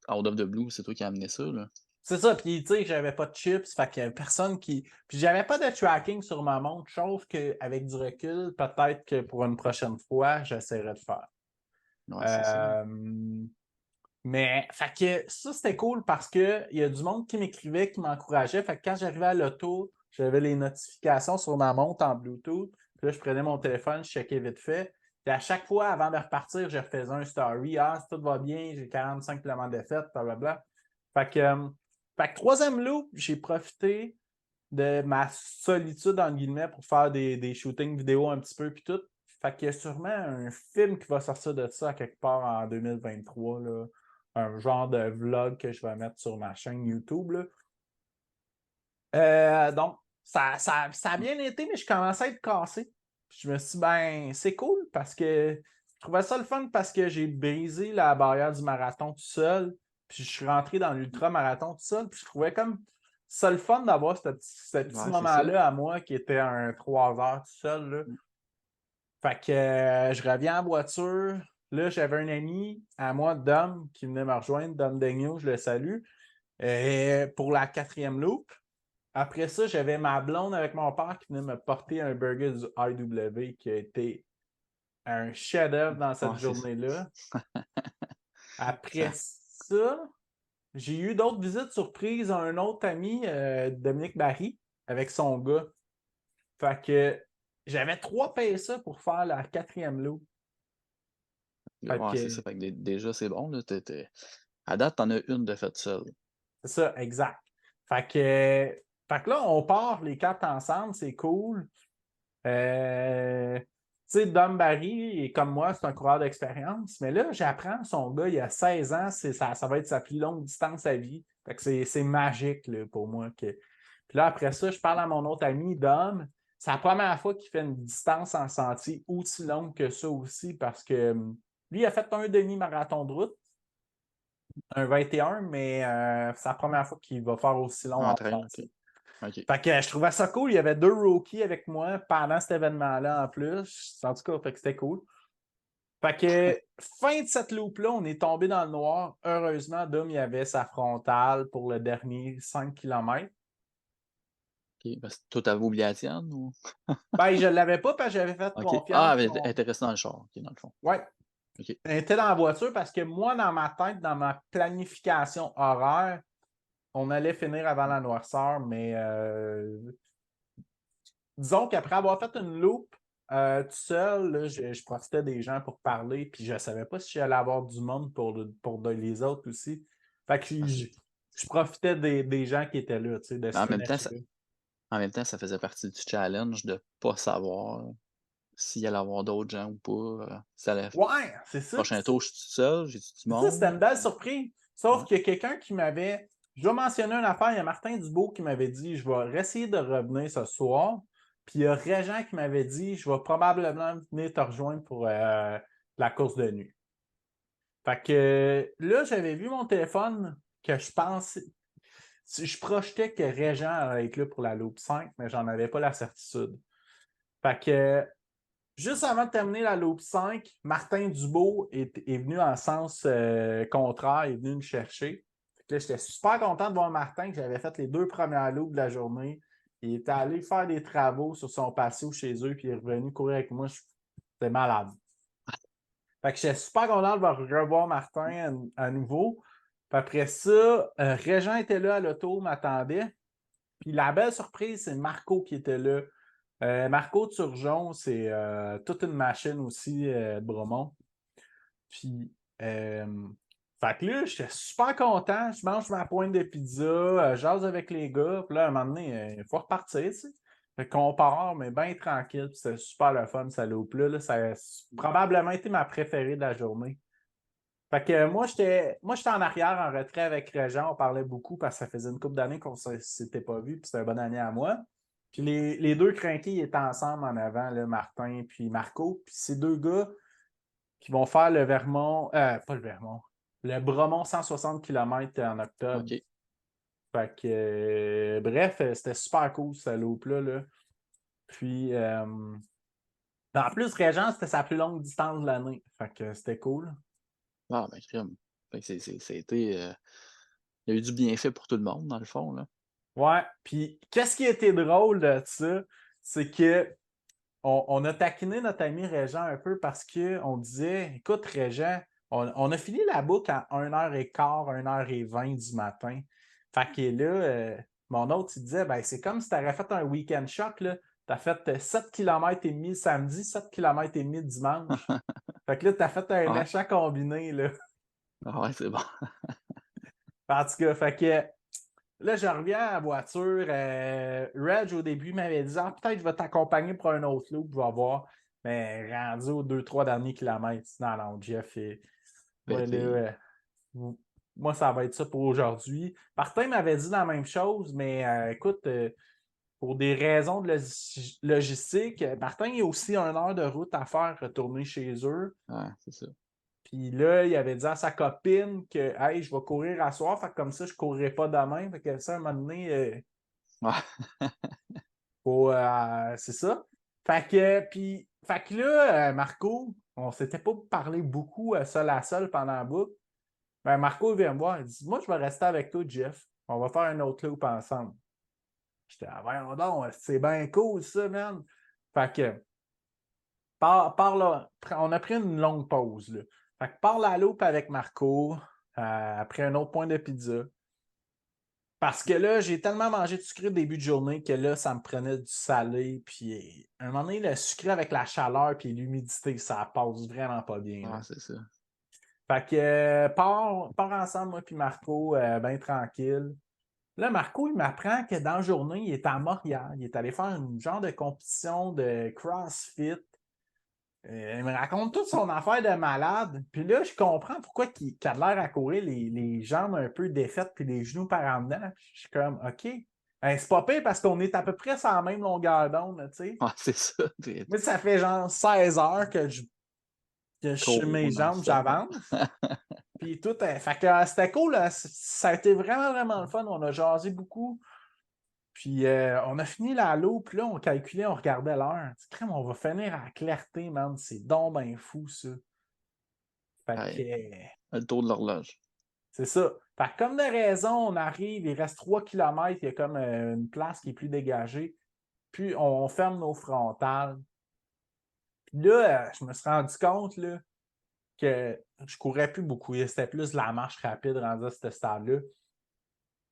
out of the blue, c'est toi qui as amené ça, là. C'est ça, puis tu sais, j'avais pas de chips, fait qu'il y avait personne qui. Puis j'avais pas de tracking sur ma montre, chose qu'avec du recul, peut-être que pour une prochaine fois, j'essaierai de faire. Ouais, c'est ça. Euh, Mais fait que ça, c'était cool parce qu'il y a du monde qui m'écrivait, qui m'encourageait. Fait que quand j'arrivais à l'auto, j'avais les notifications sur ma montre en Bluetooth. Puis là, je prenais mon téléphone, je checkais vite fait. Puis à chaque fois, avant de repartir, je refaisais un story. Ah, si tout va bien, j'ai 45 km de fête, blablabla. Fait que, fait que troisième loop, j'ai profité de ma solitude, en guillemets, pour faire des shootings vidéo un petit peu, puis tout. Fait qu'il y a sûrement un film qui va sortir de ça quelque part en 2023, là. Un genre de vlog que je vais mettre sur ma chaîne YouTube, là. Donc, ça a bien été, mais je commençais à être cassé. Puis je me suis dit, ben, c'est cool parce que je trouvais ça le fun parce que j'ai brisé la barrière du marathon tout seul. Puis je suis rentré dans l'ultra-marathon tout seul. Puis je trouvais comme ça le fun d'avoir ce petit Ouais, c'est ça. moment-là à moi qui était un 3 heures tout seul, là. Mmh. Fait que je reviens en voiture. Là, j'avais un ami à moi, Dom, qui venait me rejoindre, Dom Daigneault, je le salue, pour la 4e loop. Après ça, j'avais ma blonde avec mon père qui venait me porter un burger du IW qui a été un chef-d'œuvre dans cette Ouais, c'est ça. journée-là. Après Ça ça, j'ai eu d'autres visites surprises à un autre ami, Dominique Barry, avec son gars. Fait que j'avais 3 PSA pour faire la 4e loop. Fait ouais, c'est que ça. Fait que déjà, c'est bon, là. À date, t'en as une de faite seule. c'est ça, exact. Fait que là, on part les 4 ensemble, c'est cool. Tu sais, Dom Barry est comme moi, c'est un coureur d'expérience. Mais là, j'apprends, son gars, il a 16 ans, ça va être sa plus longue distance à vie. Fait que c'est magique là, pour moi. Puis là, après ça, je parle à mon autre ami, Dom. C'est la première fois qu'il fait une distance en sentier aussi longue que ça aussi parce que lui, il a fait un demi-marathon de route, un 21, mais c'est la première fois qu'il va faire aussi long En en train, OK. sentier. OK. Fait que je trouvais ça cool. Il y avait 2 rookies avec moi pendant cet événement-là en plus. En tout cas, fait que c'était cool. Fait que fin de cette loop-là, on est tombé dans le noir. Heureusement, Dom, il avait sa frontale pour le dernier 5 km. OK. Parce que toi, t'avais oublié la tienne ou? Ben, je ne l'avais pas parce que j'avais fait OK. confiance. Ah, elle était restée dans le char, OK, dans le fond. Ouais, OK. elle était dans la voiture parce que moi, dans ma tête, dans ma planification horaire, on allait finir avant la noirceur, mais disons qu'après avoir fait une loupe tout seul, là, je profitais des gens pour parler, puis je ne savais pas si j'allais avoir du monde pour les autres aussi. Fait que Ah, je profitais des gens qui étaient là, tu sais, de mais ce finish-là. en même temps, ça faisait partie du challenge de pas savoir s'il allait y avoir d'autres gens ou pas, si ça allait Ouais, c'est ça. prochain tour, je suis tout seul, j'ai-tu du C'est ça, c'était monde? une belle surprise. Sauf Ouais. qu'il y a quelqu'un qui m'avait. Je dois mentionner une affaire. Il y a Martin Dubois qui m'avait dit je vais essayer de revenir ce soir. Puis il y a Régent qui m'avait dit je vais probablement venir te rejoindre pour la course de nuit. Fait que là, j'avais vu mon téléphone que je pensais. Je projetais que Régent allait être là pour la Loop 5, mais j'en avais pas la certitude. Fait que juste avant de terminer la Loop 5, Martin Dubois est venu en sens contraire, il est venu me chercher. Fait que là, j'étais super content de voir Martin, que j'avais fait les 2 premières loops de la journée. Il était allé faire des travaux sur son patio chez eux, puis il est revenu courir avec moi. J'étais malade. Fait que j'étais super content de revoir Martin à nouveau. Puis après ça, Régent était là à l'auto, m'attendait. Puis la belle surprise, c'est Marco qui était là. Marco Turgeon, c'est toute une machine aussi de Bromont. Puis, fait que là, j'étais super content. Je mange ma pointe de pizza, jase avec les gars. Puis là, à un moment donné, il faut repartir, tu sais. Fait qu'on part, mais bien tranquille. Puis c'était super le fun, ça loupe-là. Là, ça a probablement été ma préférée de la journée. Fait que moi, j'étais en arrière, en retrait avec Régent. On parlait beaucoup parce que ça faisait une couple d'années qu'on ne s'était pas vu, puis c'était une bonne année à moi. Puis les 2 crinqués étaient ensemble en avant, là, Martin puis Marco. Puis ces 2 gars qui vont faire le Vermont, pas le Vermont, le Bromont 160 km en octobre. OK. Fait que, bref, c'était super cool, ce loop-là. Là. Puis, en plus, Régent, c'était sa plus longue distance de l'année. Fait que c'était cool. Ah, ben, crème. Fait que ça a été, il y a eu du bienfait pour tout le monde, dans le fond, là. Ouais, puis qu'est-ce qui a été drôle de ça, c'est que on a taquiné notre ami Régent un peu parce qu'on disait, écoute, Régent, on a fini la boucle à 1h15, 1h20 du matin. Fait que là, mon autre, il disait, ben, c'est comme si tu aurais fait un week-end choc, là. Tu as fait 7 km et demi le samedi, 7 km et demi le dimanche. Fait que là, tu as fait un Ouais. méchant combiné, là. Ah ouais, c'est bon. En tout cas, fait que là, je reviens à la voiture. Reg, au début, m'avait dit ah, peut-être je vais t'accompagner pour un autre loop, je vais voir. Mais rendu aux 2-3 derniers kilomètres, non, non, Jeff, Fait ouais, là, moi, ça va être ça pour aujourd'hui. Martin m'avait dit la même chose, mais écoute, pour des raisons de logistique, Martin, il y a aussi 1 heure de route à faire retourner chez eux. Ouais, c'est ça. Puis là, il avait dit à sa copine que hey, je vais courir à soir, fait que comme ça, je ne courrai pas demain. Fait que ça, à un moment donné, Ouais. c'est ça. Fait que là, Marco, on s'était pas parlé beaucoup seul à seul pendant la boucle. Ben, Marco vient me voir, il dit moi, je vais rester avec toi, Jeff. On va faire un autre loop ensemble. J'étais, ah, voyons donc, c'est bien cool ça, man. Fait que, par là, on a pris une longue pause, là. Fait que par la loupe avec Marco, après un autre point de pizza. Parce que là, j'ai tellement mangé de sucré au début de journée que là, ça me prenait du salé. Puis à un moment donné, le sucré avec la chaleur puis l'humidité, ça passe vraiment pas bien, là. Ouais, c'est ça. Fait que part ensemble, moi puis Marco, bien tranquille. Là, Marco, il m'apprend que dans la journée, il est à Montréal. Il est allé faire une genre de compétition de CrossFit. Il me raconte toute son affaire de malade. Puis là, je comprends pourquoi il a l'air à courir les jambes un peu défaites puis les genoux par en dedans. Je suis comme, OK. Ben, c'est pas pire parce qu'on est à peu près sur la même longueur d'onde, tu sais. Ouais, c'est ça. Mais ça fait genre 16 heures que je suis Cours mes jambes, non-stop. j'avance. Puis tout, fait que c'était cool. Là. Ça a été vraiment, vraiment le fun. On a jasé beaucoup. Puis on a fini la loupe, puis là, on calculait, on regardait l'heure. Crème, on va finir à la clarté, man. C'est donc ben fou, ça. Fait que Ouais, le tour de l'horloge. c'est ça. Fait que comme de raison, on arrive, il reste 3 kilomètres, il y a comme une place qui est plus dégagée. Puis on ferme nos frontales. Puis là, je me suis rendu compte là, que je courais plus beaucoup. C'était plus la marche rapide rendue à ce stade-là.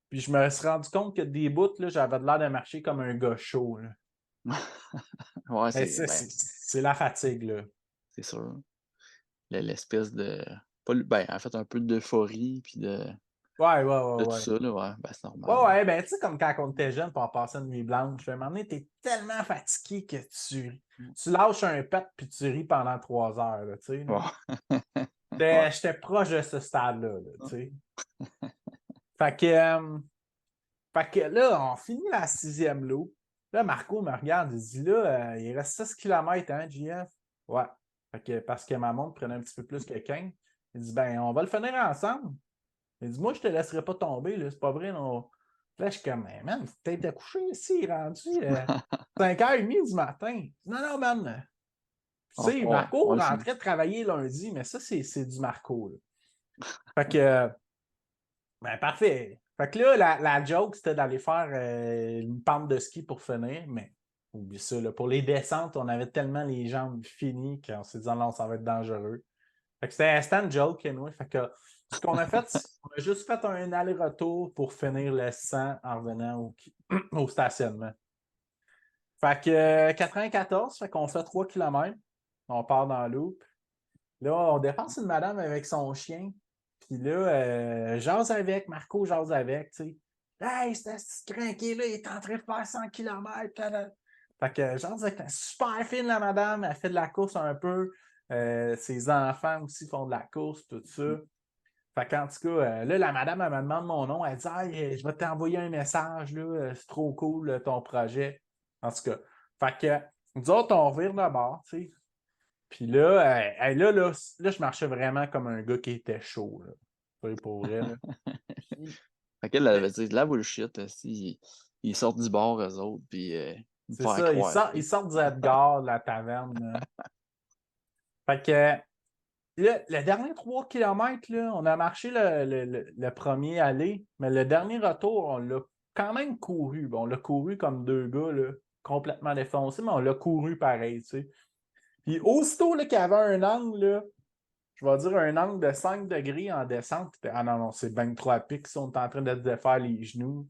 Puis je me suis rendu compte que des bouts, là, j'avais l'air de marcher comme un gars chaud. Là. Ouais, Mais ben, c'est la fatigue, là. c'est sûr. L'espèce de pas ben, en fait, un peu d'euphorie puis Ouais, ouais, de ouais, tout ouais. ça, là, ouais, ben, c'est Ouais, normal. ouais, ben, tu sais, comme quand on était jeune, pour passer une nuit blanche, à un moment donné, t'es tellement fatigué que tu lâches un pet puis tu ris pendant 3 heures, là, tu sais. Là. Ouais. Ouais. J'étais proche de ce stade-là, là, tu sais. Fait que, euh, fait que là, on finit la 6e loop. Là, Marco me regarde, il dit là, il reste 6 kilomètres, hein, JF? Ouais. Fait que, parce que ma montre prenait un petit peu plus que 15. Il dit, ben, on va le finir ensemble. Il dit, moi, je te laisserai pas tomber, là, c'est pas vrai. Non. Là, je suis comme, mais man, peut-être à coucher ici, rendu 5h30 du matin. Il dit, non, non, man. Tu sais, Marco On le finit. rentrait de travailler lundi, mais ça, c'est du Marco. Là. Fait que, ben, parfait. Fait que là, la joke, c'était d'aller faire une pente de ski pour finir, mais oublie ça. Là. Pour les descentes, on avait tellement les jambes finies qu'on s'est dit, non, ça va être dangereux. Fait que c'était une joke, anyway. Fait que ce qu'on a fait, on a juste fait un aller-retour pour finir le 100 en revenant au stationnement. Fait que 94, fait qu'on fait 3 kilomètres. On part dans le loop. Là, on dépasse une madame avec son chien. Puis là, jase avec, Marco jase avec, tu sais. Hey, ce crinqué-là, il est en train de faire 100 km. Fait que jase avec, super fine la madame, elle fait de la course un peu. Ses enfants aussi font de la course, tout ça. Fait qu'en tout cas, là, la madame, elle me demande mon nom. Elle dit hey, je vais t'envoyer un message, là, c'est trop cool ton projet. En tout cas. Fait que nous autres, on revire de bord, tu sais. Puis là, là, je marchais vraiment comme un gars qui était chaud. Là. Pour vrai. Là. Puis, Fait qu'elle avait dit de la bullshit, esti, ils sortent du bar, eux autres, puis ils me c'est font ça, croire, ils tu sais. sortent du Edgar, de la taverne. Là. Fait que là, le dernier 3 kilomètres, là, on a marché le premier aller, mais le dernier retour, on l'a quand même couru. Bon, on l'a couru comme 2 gars, là, complètement défoncés, mais on l'a couru pareil, tu sais. Puis aussitôt qu'il y avait un angle, là, je vais dire un angle de 5 degrés en descente. Ah non, non, c'est bien trop à pic. Si on est en train de se défaire les genoux.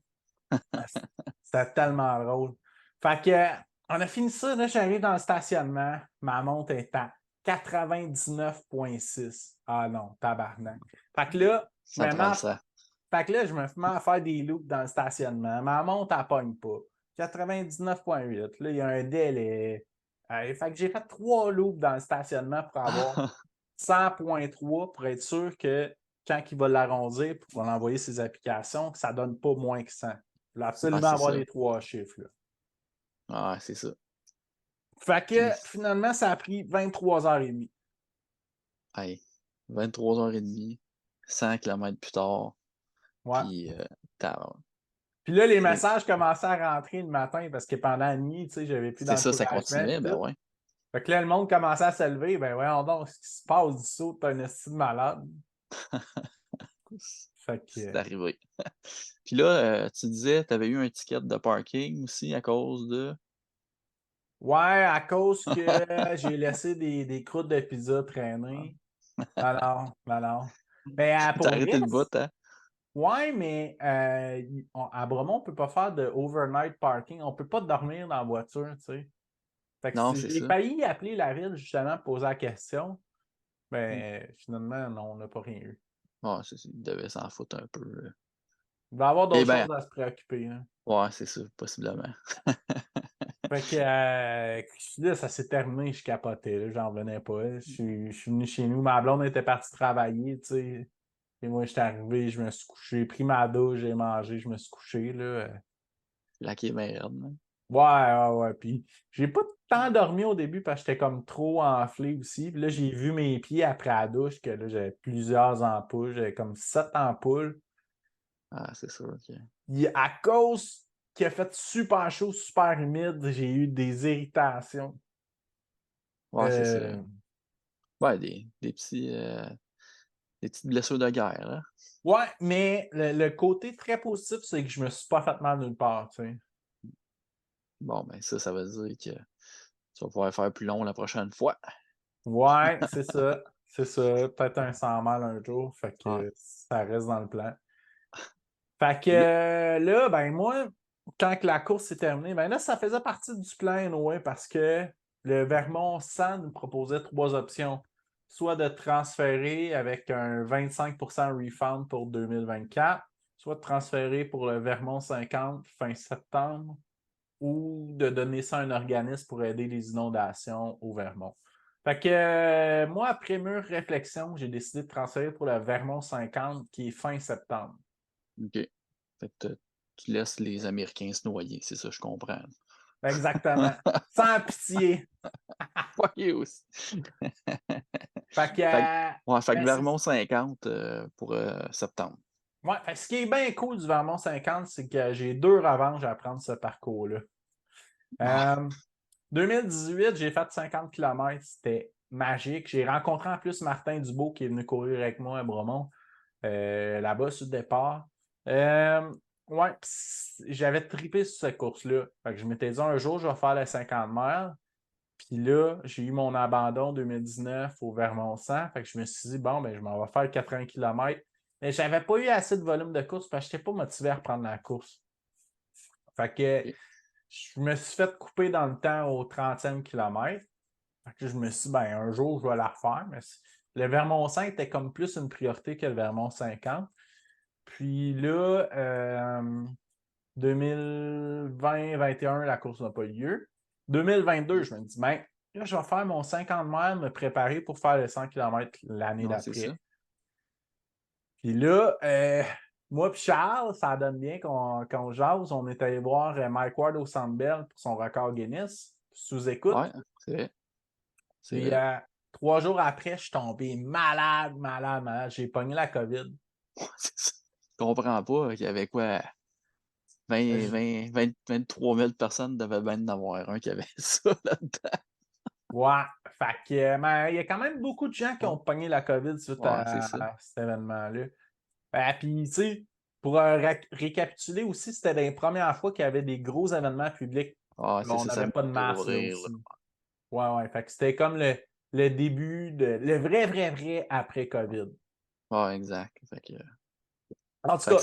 C'était tellement drôle. Fait que, on a fini ça. Là, j'arrive dans le stationnement. Ma montre est à 99,6. Ah non, tabarnak. Fait que là, Ça prend le sang. je me mets à faire des loops dans le stationnement. Ma montre, elle pogne pas. 99,8. Là, il y a un délai. Fait que j'ai fait 3 loops dans le stationnement pour avoir 100,3 pour être sûr que quand il va l'arrondir pour l'envoyer ses applications, que ça ne donne pas moins que 100. Il faut Ouais, absolument c'est avoir ça. les 3 chiffres. Là. Ah, c'est ça. Fait que Puis, finalement, ça a pris 23h30. hey, 23h30, 100 km plus tard, Ouais. puis tabarouette. Puis là, les C'est messages commençaient à rentrer le matin parce que pendant la nuit, tu sais, j'avais plus c'est ça, ça d'encouragement continuait, pis ben tout. ouais. Fait que là, le monde commençait à se lever. Ben voyons donc, ce qui se passe du saut, t'es un esti de malade. Fait C'est que, arrivé. Puis là, tu disais, tu avais eu un ticket de parking aussi à cause de. ouais, à cause que j'ai laissé des croûtes de pizza traîner. Alors, alors. Mais T'as pour vrai, arrêté le bout, hein? ouais, mais à Bromont, on peut pas faire de overnight parking. On peut pas dormir dans la voiture, tu sais. Fait que Non, si c'est j'ai ça. failli appeler la ville justement pour poser la question, Mm. ben finalement, non, on n'a pas rien eu. Ouais, c'est ça, il devait s'en foutre un peu. Il va y avoir Eh d'autres ben, choses à se préoccuper, hein. ouais, c'est ça, possiblement. Fait que là, ça s'est terminé, je capotais, là, j'en revenais pas. Je suis venu chez nous, ma blonde était partie travailler, tu sais. Et moi, j'étais arrivé, je me suis couché, j'ai pris ma douche, j'ai mangé, je me suis couché, là. Laqué merde, hein. Ouais, ouais, ouais. Puis j'ai pas tant dormi au début parce que j'étais comme trop enflé aussi. Puis là, j'ai vu mes pieds après la douche que là, j'avais plusieurs ampoules. J'avais comme 7 ampoules. Ah, c'est sûr que. À cause qu'il a fait super chaud, super humide, j'ai eu des irritations. Ouais, c'est ça. Euh, Ouais, des petites blessures de guerre, hein. Ouais, mais le côté très positif, c'est que je me suis pas fait mal nulle part, tu sais. Bon, ben ça veut dire que tu vas pouvoir faire plus long la prochaine fois. Ouais, c'est ça. C'est ça. Peut-être un 100 mal un jour. Fait Ouais. que ça reste dans le plan. Fait que Puis là, là, ben moi, quand que la course s'est terminée, ben là, ça faisait partie du plan, ouais, parce que le Vermont 100 nous proposait 3 options. Soit de transférer avec un 25% refund pour 2024, soit de transférer pour le Vermont 50 fin septembre, ou de donner ça à un organisme pour aider les inondations au Vermont. Fait que moi, après mûre réflexion, j'ai décidé de transférer pour le Vermont 50 qui est fin septembre. OK. Fait que tu laisses les Américains se noyer, c'est ça, je comprends. Exactement. Sans pitié. Fuck aussi. Fait que, Fait que ouais, fait que ben, Vermont 50 pour septembre. ouais, fait que ce qui est bien cool du Vermont 50, c'est que j'ai 2 revanches à prendre ce parcours-là. Ah, 2018, j'ai fait 50 km. C'était magique. J'ai rencontré en plus Martin Dubois qui est venu courir avec moi à Bromont. Là-bas sur le départ. Ouais, j'avais trippé sur cette course-là. Fait que je m'étais dit un jour, je vais faire les 50 miles. Puis là, j'ai eu mon abandon 2019 au Vermont 100. Fait que je me suis dit, bon, ben, je m'en vais faire 80 km. Mais je n'avais pas eu assez de volume de course parce que je n'étais pas motivé à reprendre la course. Fait que OK. je me suis fait couper dans le temps au 30e kilomètre. Fait que je me suis dit, ben, un jour, je vais la refaire. Mais le Vermont 5 était comme plus une priorité que le Vermont 50. Puis là, 2020-2021, la course n'a pas eu lieu. 2022, je me dis, ben, là, je vais faire mon 50 miles, me préparer pour faire le 100 km l'année Non, c'est ça. d'après. Puis là, moi et Charles, ça donne bien qu'on jase. On est allé voir Mike Ward au Centre Bell pour son record Guinness, sous écoute. Ouais, c'est vrai. C'est Puis vrai. 3 jours après, je suis tombé malade, malade, malade. J'ai pogné la COVID. C'est ça. Je comprends pas qu'il y avait quoi, 20, Je- 20, 20, 23 000 personnes devaient bien en avoir un qui avait ça là-dedans. Ouais, fait que, mais il y a quand même beaucoup de gens qui Ouais, ont pogné la COVID suite ouais, c'est ça. à cet événement-là. Puis, tu sais, pour récapituler aussi, c'était les premières fois qu'il y avait des gros événements publics. Ah, c'est On ça, ça n'avait venait pas de de masse là rouvrir, là. aussi. Ouais, ouais. Fait que c'était comme le début le vrai, vrai, vrai après COVID. Ouais, exact. En tout Fait que cas,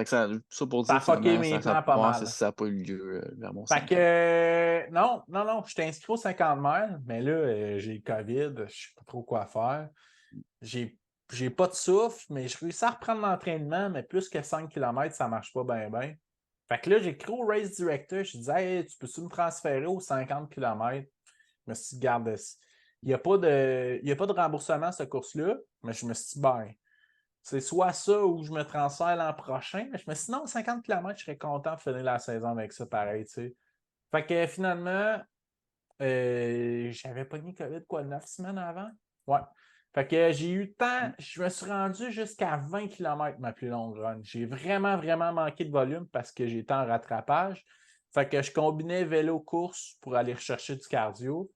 ça, ça pour ça dire a fucké finalement, mes plans pas ouais, c'est mal. ça, ça n'a pas eu lieu vers mon Fait que, 50. non, non, non, je t'ai inscrit aux 50 miles, mais là, j'ai le COVID, je sais pas trop quoi faire. J'ai, j'ai pas de souffle, mais je réussis à reprendre l'entraînement, mais plus que 5 km, ça marche pas bien, bien. Fait que là, j'ai écrit au race director, je disais, hey, tu peux-tu me transférer aux 50 km? Je me suis dit, garde, il n'y a pas de remboursement à cette course-là, mais je me suis dit, ben, c'est soit ça ou je me transfère l'an prochain. Mais je me suis dit, non, 50 km, je serais content de finir la saison avec ça pareil, tu sais. Fait que finalement, j'avais pogné COVID, quoi, 9 semaines avant? Ouais. Fait que j'ai eu le temps, je me suis rendu jusqu'à 20 km ma plus longue run. J'ai vraiment, vraiment manqué de volume parce que j'étais en rattrapage. Fait que je combinais vélo-course pour aller rechercher du cardio.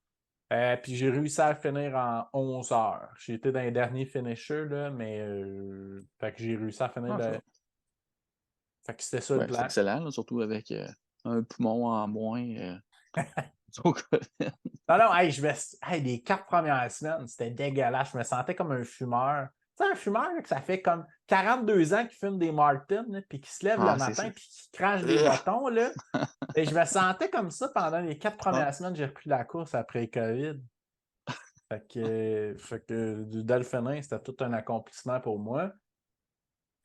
Puis j'ai réussi à le finir en 11 heures. J'ai été dans les derniers finishers, là, mais fait que j'ai réussi à finir Ah, le. Fait que c'était ça le ouais, c'est plan. excellent, là, surtout avec un poumon en moins au COVID. Non, non, hey, hey, les 4 premières semaines, c'était dégueulasse. Je me sentais comme un fumeur. Tu sais, un fumeur, là, que ça fait comme 42 ans qu'il fume des Martins, là, puis qui se lève le Ah, c'est matin, ça. puis qui crache des bâtons, là. Et je me sentais comme ça pendant les quatre Ah, premières semaines. J'ai repris la course après le COVID. Fait que du delphining, c'était tout un accomplissement pour moi.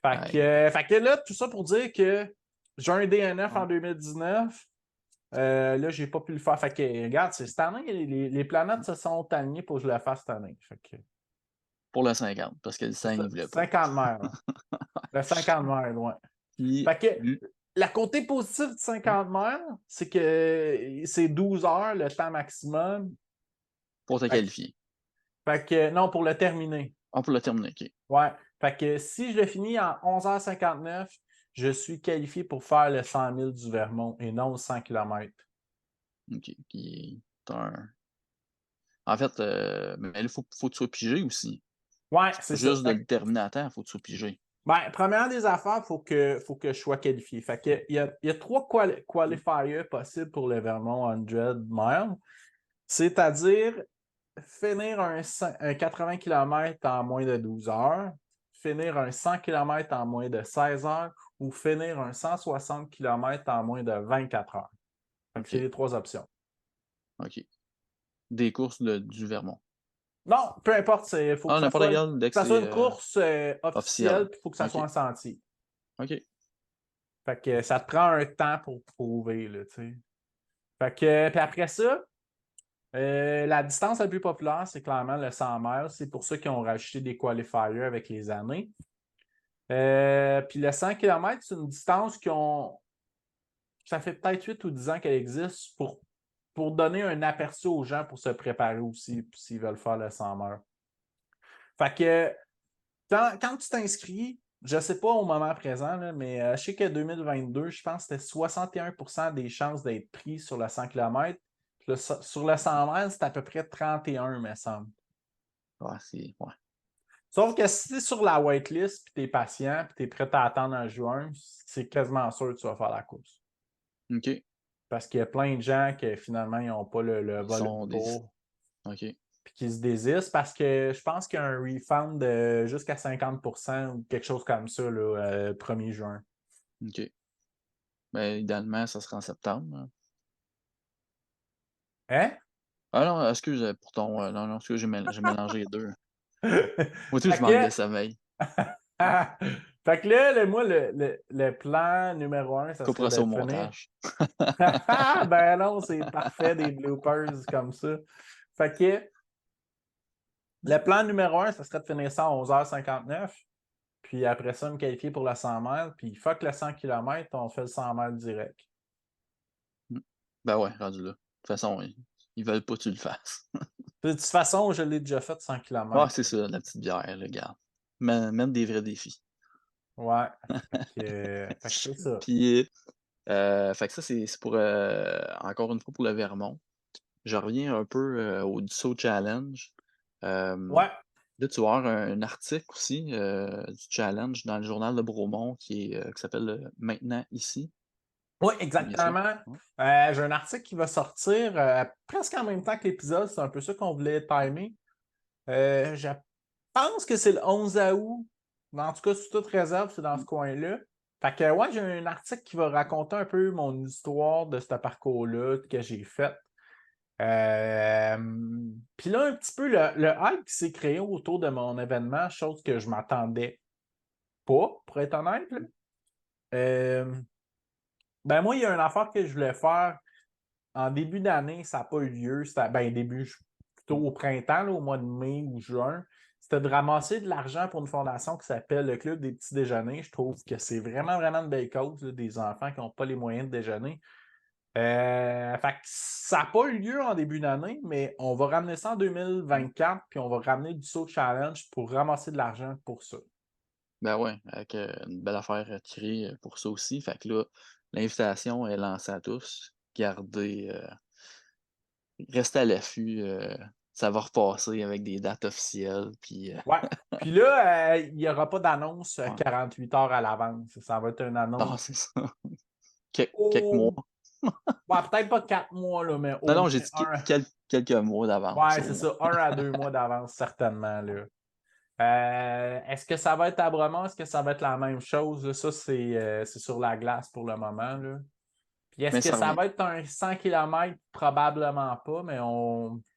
aïe. Fait que là, tout ça pour dire que j'ai un DNF en 2019. Là, j'ai pas pu le faire. Fait que, regarde, c'est cette année, les planètes se sont alignées pour que je le fasse cette année. Fait que, Pour le 50, parce que le c'est 5, ça, il voulait pas. 50 miles. Là. Le 50 miles, ouais. Puis, Fait que, la côté positif du 50 miles, c'est que c'est 12 heures le temps maximum. pour te Fait que, qualifier. non, pour le terminer. Ah, pour le terminer, OK. Ouais. Fait que si je le finis en 11h59, je suis qualifié pour faire le 100 000 du Vermont et non le 100 km. OK. Puis, en fait, mais il faut que tu sois pigé aussi. Ouais, C'est c'est pas ça. juste de le terminer à temps, il faut que tu sois pigé. Ben, première des affaires, il faut que je sois qualifié. Fait que, il y a 3 qualifiers possibles pour le Vermont 100 miles, c'est-à-dire finir un 80 km en moins de 12 heures, finir un 100 km en moins de 16 heures ou finir un 160 km en moins de 24 heures. Fait que c'est OK. les 3 options. OK. Des courses du Vermont. Non, peu importe, il faut que Ah, ça n'importe soit, lequel, dès que ça soit c'est une course officiel. officielle, puis il faut que ça OK. soit en sentier. OK. Fait que ça te prend un temps pour prouver, là, tu sais. Fait que, puis après ça, la distance la plus populaire, c'est clairement le 100 miles. C'est pour ça qu'ils ont rajouté des qualifiers avec les années. Puis le 100 km, c'est une distance ça fait peut-être 8 ou 10 ans qu'elle existe pour donner un aperçu aux gens pour se préparer aussi, s'ils veulent faire le 100 miles. Fait que quand tu t'inscris, je ne sais pas au moment présent, là, mais je sais que 2022, je pense que c'était 61% des chances d'être pris sur le 100 km. Sur le 100 miles, c'est à peu près 31, me semble. Ouais, c'est. Ouais. Sauf que si tu es sur la waitlist, puis tu es patient, puis tu es prêt à attendre en juin, c'est quasiment sûr que tu vas faire la course. OK. Parce qu'il y a plein de gens qui finalement ils n'ont pas le Ils volume sont des. pour, OK. puis qui se désistent parce que je pense qu'il y a un refund de jusqu'à 50% ou quelque chose comme ça, là, 1er juin. OK. Ben, idéalement, ça sera en septembre, hein. Hein? Ah non, excuse pour ton. Non, non, excuse, j'ai mélangé les deux. Moi aussi, je Fait manque de que, sommeil. fait que là, moi, le plan numéro 1, ça serait Coupera ça de au finir. montage. Ben non, c'est parfait, des bloopers comme ça. Fait que le plan numéro 1, ça serait de finir ça à 11h59. Puis après ça, me qualifier pour la 100 miles. Puis fuck le 100 km, on fait le 100 miles direct. Mmh. Ben ouais, rendu là. De toute façon, ils veulent pas que tu le fasses. De toute façon, je l'ai déjà fait 100 Ah, km. c'est ça, la petite bière, là, regarde. Même des vrais défis. Ouais. Fait que c'est ça. Puis, fait que ça, c'est pour, encore une fois pour le Vermont. Je reviens un peu, au Dussault Challenge. Hem, Ouais. Là, tu vas avoir un article aussi, du challenge dans le journal de Bromont qui s'appelle, «Maintenant ici». Oui, C'est bien ça? exactement. Ouais. J'ai un article qui va sortir presque en même temps que l'épisode. C'est un peu ça qu'on voulait timer. Je pense que c'est le 11 août. Mais en tout cas, sous toute réserve, c'est dans ce Mmh. coin-là. Fait que, ouais, j'ai un article qui va raconter un peu mon histoire de ce parcours-là que j'ai fait. Puis là, un petit peu le hype qui s'est créé autour de mon événement, chose que je m'attendais pas, pour être honnête, là. Euh, ben moi, il y a une affaire que je voulais faire en début d'année, ça n'a pas eu lieu. C'était, ben, plutôt au printemps, là, au mois de mai ou juin. c'était de ramasser de l'argent pour une fondation qui s'appelle le Club des petits déjeuners. Je trouve que c'est vraiment, vraiment une belle cause, là, des enfants qui n'ont pas les moyens de déjeuner. Fait que ça n'a pas eu lieu en début d'année, mais on va ramener ça en 2024, puis on va ramener du saut challenge pour ramasser de l'argent pour ça. Ben ouais, avec, une belle affaire à tirer, pour ça aussi. Fait que là, l'invitation est lancée à tous. Gardez, restez à l'affût, ça va repasser avec des dates officielles, puis, Ouais. Puis là, il n'y aura pas d'annonce ouais. 48 heures à l'avance. Ça va être une Non, annonce c'est ça. Quelques mois. au. Ouais, peut-être pas 4 mois, là, mais Non, au non, moins j'ai dit un. quelques mois d'avance Ouais, au c'est moins. ça, 1 à 2 mois d'avance, certainement, là. Est-ce que ça va être à Bremont? Est-ce que ça va être la même chose? Là? Ça, c'est sur la glace pour le moment, là. Puis est-ce Mais que ça ça revient. va être un 100 km? Probablement pas, mais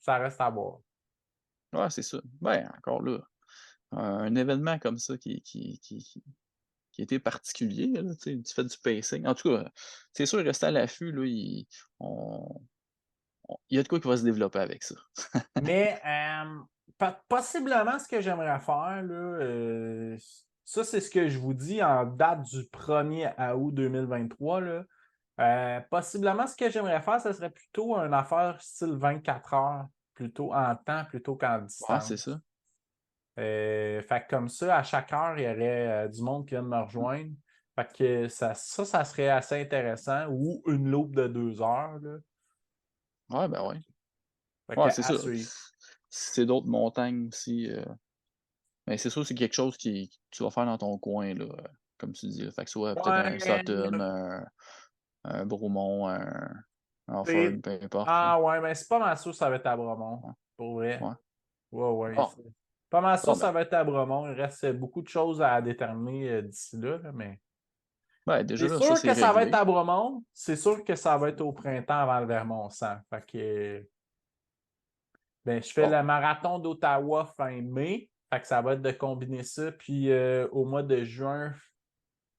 ça reste à voir. Ouais, c'est ça. Ben, encore là, un événement comme ça qui a été particulier, là, tu sais, du fait du pacing. En tout cas, c'est sûr, rester à l'affût, là, on il y a de quoi qui va se développer avec ça. Mais possiblement, ce que j'aimerais faire, là, ça, c'est ce que je vous dis en date du 1er août 2023. Là. Possiblement, ce que j'aimerais faire, ce serait plutôt une affaire style 24 heures, plutôt en temps plutôt qu'en Ouais, c'est distance. ça. Fait que comme ça, à chaque heure, il y aurait du monde qui vient de me rejoindre. Fait que ça serait assez intéressant. Ou une loupe de 2 heures. Là. Ouais, ben ouais. Fait que Ouais, c'est à ça. suivre. Si c'est d'autres montagnes aussi, mais c'est sûr, c'est quelque chose que tu vas faire dans ton coin, là, comme tu dis, là. Fait que soit peut-être un Sutton, Ouais, un Bromont, un Offord, c'est- peu importe, là. Ah ouais, mais c'est pas mal sûr que ça va être à Bromont. Ouais, Pour vrai. ouais. Ouais, ouais. Bon, C'est pas mal sûr bon, que ben ça va être à Bromont. Il reste beaucoup de choses à déterminer d'ici là, mais. ben, déjà C'est là, ça, sûr c'est que ça va être réglé. à Bromont. C'est sûr que ça va être au printemps avant le Vermont-Sang. Fait que ben, je fais Bon, le marathon d'Ottawa fin mai. Fait que ça va être de combiner ça. Puis au mois de juin,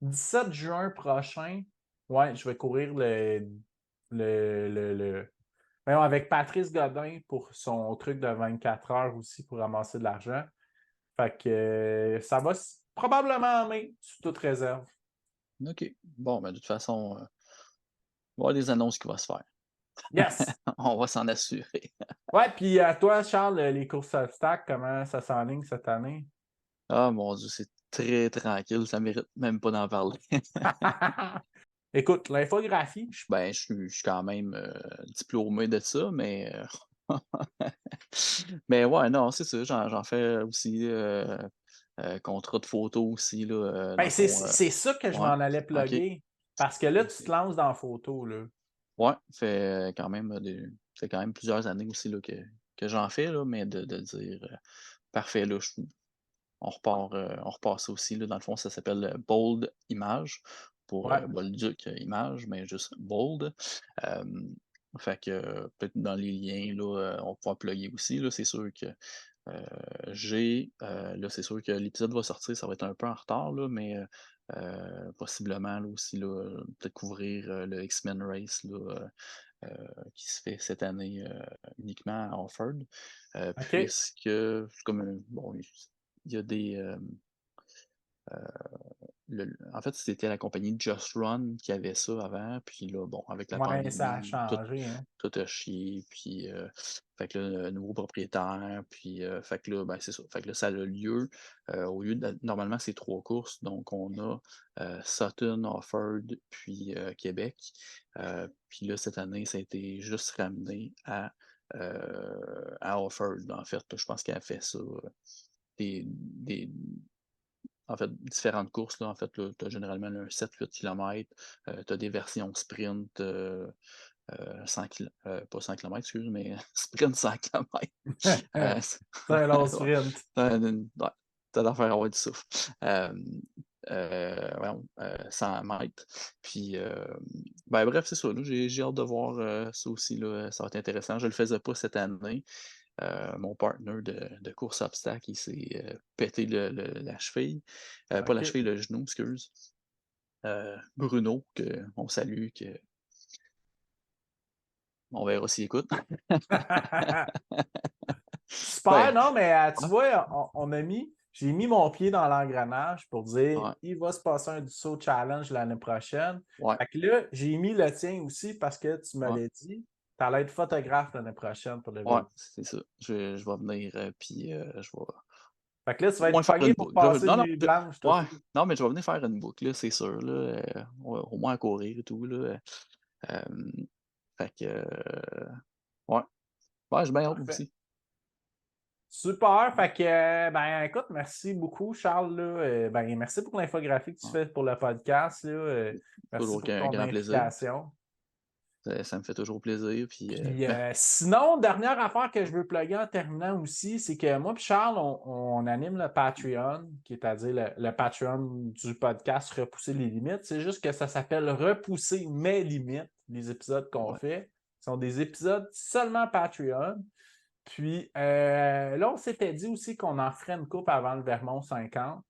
17 juin prochain, ouais, je vais courir le voyons, avec Patrice Godin pour son truc de 24 heures aussi pour ramasser de l'argent. Fait que ça va probablement en mai, sous toute réserve. OK. Bon, ben, de toute façon, il va y avoir des annonces qui vont se faire. Yes! On va s'en assurer. Ouais, puis toi, Charles, les courses obstacles, comment ça s'enligne cette année? Ah mon Dieu, c'est très tranquille, ça mérite même pas d'en parler. Écoute, l'infographie, Je suis quand même, diplômé de ça, mais mais ouais, non, c'est ça, j'en fais aussi, contrat de photo aussi là, dans ben, le c'est fond, c'est ça que je m'en ouais, allais OK. plugger. Parce que là, tu te lances dans la photo, là. Ouais, quand même, fait quand même plusieurs années aussi là que j'en fais là, mais de dire, parfait là, on repart ça aussi là, dans le fond, ça s'appelle, Bold Images pour, Ouais, Bolduc Images, mais juste Bold. Hem, fait que peut-être dans les liens là, on va pouvoir plugger aussi là. C'est sûr que, là, c'est sûr que l'épisode va sortir, ça va être un peu en retard là, mais, possiblement là aussi là, peut-être couvrir, le X-Men Race là, qui se fait cette année, uniquement à Offord, OK. puisque c'est comme un bon, il y a des, en fait, c'était la compagnie Just Run qui avait ça avant, puis là, bon, avec la Ouais, ça a pandémie, changé, hein. tout a chié, puis, fait que là, le nouveau propriétaire, puis, fait que là, ben, c'est ça. Fait que là, ça a lieu, au lieu de normalement, c'est 3 courses, donc on a, Sutton, Offord, puis, Québec. Puis là, cette année, ça a été juste ramené à Offord, en fait. Je pense qu'elle a fait ça, des en fait, différentes courses, là, en fait, tu as généralement là, un 7-8 km, tu as des versions sprint, 100 pas 100 km, excuse, mais sprint 100 km. C C'est un long ouais, sprint. ouais, tu as d'affaire à avoir du souffle. Voyons, 100 mètres. Puis, ben, bref, c'est ça, là, j'ai hâte de voir, ça aussi, là, ça va être intéressant. Je le faisais pas cette année. Mon partner de course obstacle, il s'est, pété la cheville, pas la OK. cheville, le genou, excuse. Bruno, qu'on salue, on verra s'il écoute. Super, Ben, non, mais tu ouais, vois, j'ai mis mon pied dans l'engrenage pour dire ouais, il va se passer un saut challenge l'année prochaine. ouais, Fait que là, j'ai mis le tien aussi parce que tu me ouais, l'as dit. Tu allais être photographe l'année prochaine pour le ouais, vélo. c'est ça. Je vais venir, puis je vais Fait que là, tu vas au moins être faire pogné une pour boucle. passer Non, non, nuit blanche, toi. ouais, non, mais je vais venir faire une boucle, là, c'est sûr, là, au moins à courir et tout, là, hem, fait que, ouais. Ouais, j'ai bien hâte Parfait. aussi. Super. Fait que, ben, écoute, merci beaucoup, Charles. Là. Ben, merci pour l'infographie que tu Ouais, fais pour le podcast. Là. Merci toujours pour qu'un ton grand plaisir. implication. Ça me fait toujours plaisir, puis, Puis ben, sinon, dernière affaire que je veux plugger en terminant aussi, c'est que moi et Charles, on anime le Patreon, qui est à dire le Patreon du podcast Repousser les limites. C'est juste que ça s'appelle Repousser mes limites, les épisodes qu'on ouais. fait. Ce sont des épisodes seulement Patreon. Puis là, on s'était dit aussi qu'on en ferait une coupe avant le Vermont 50.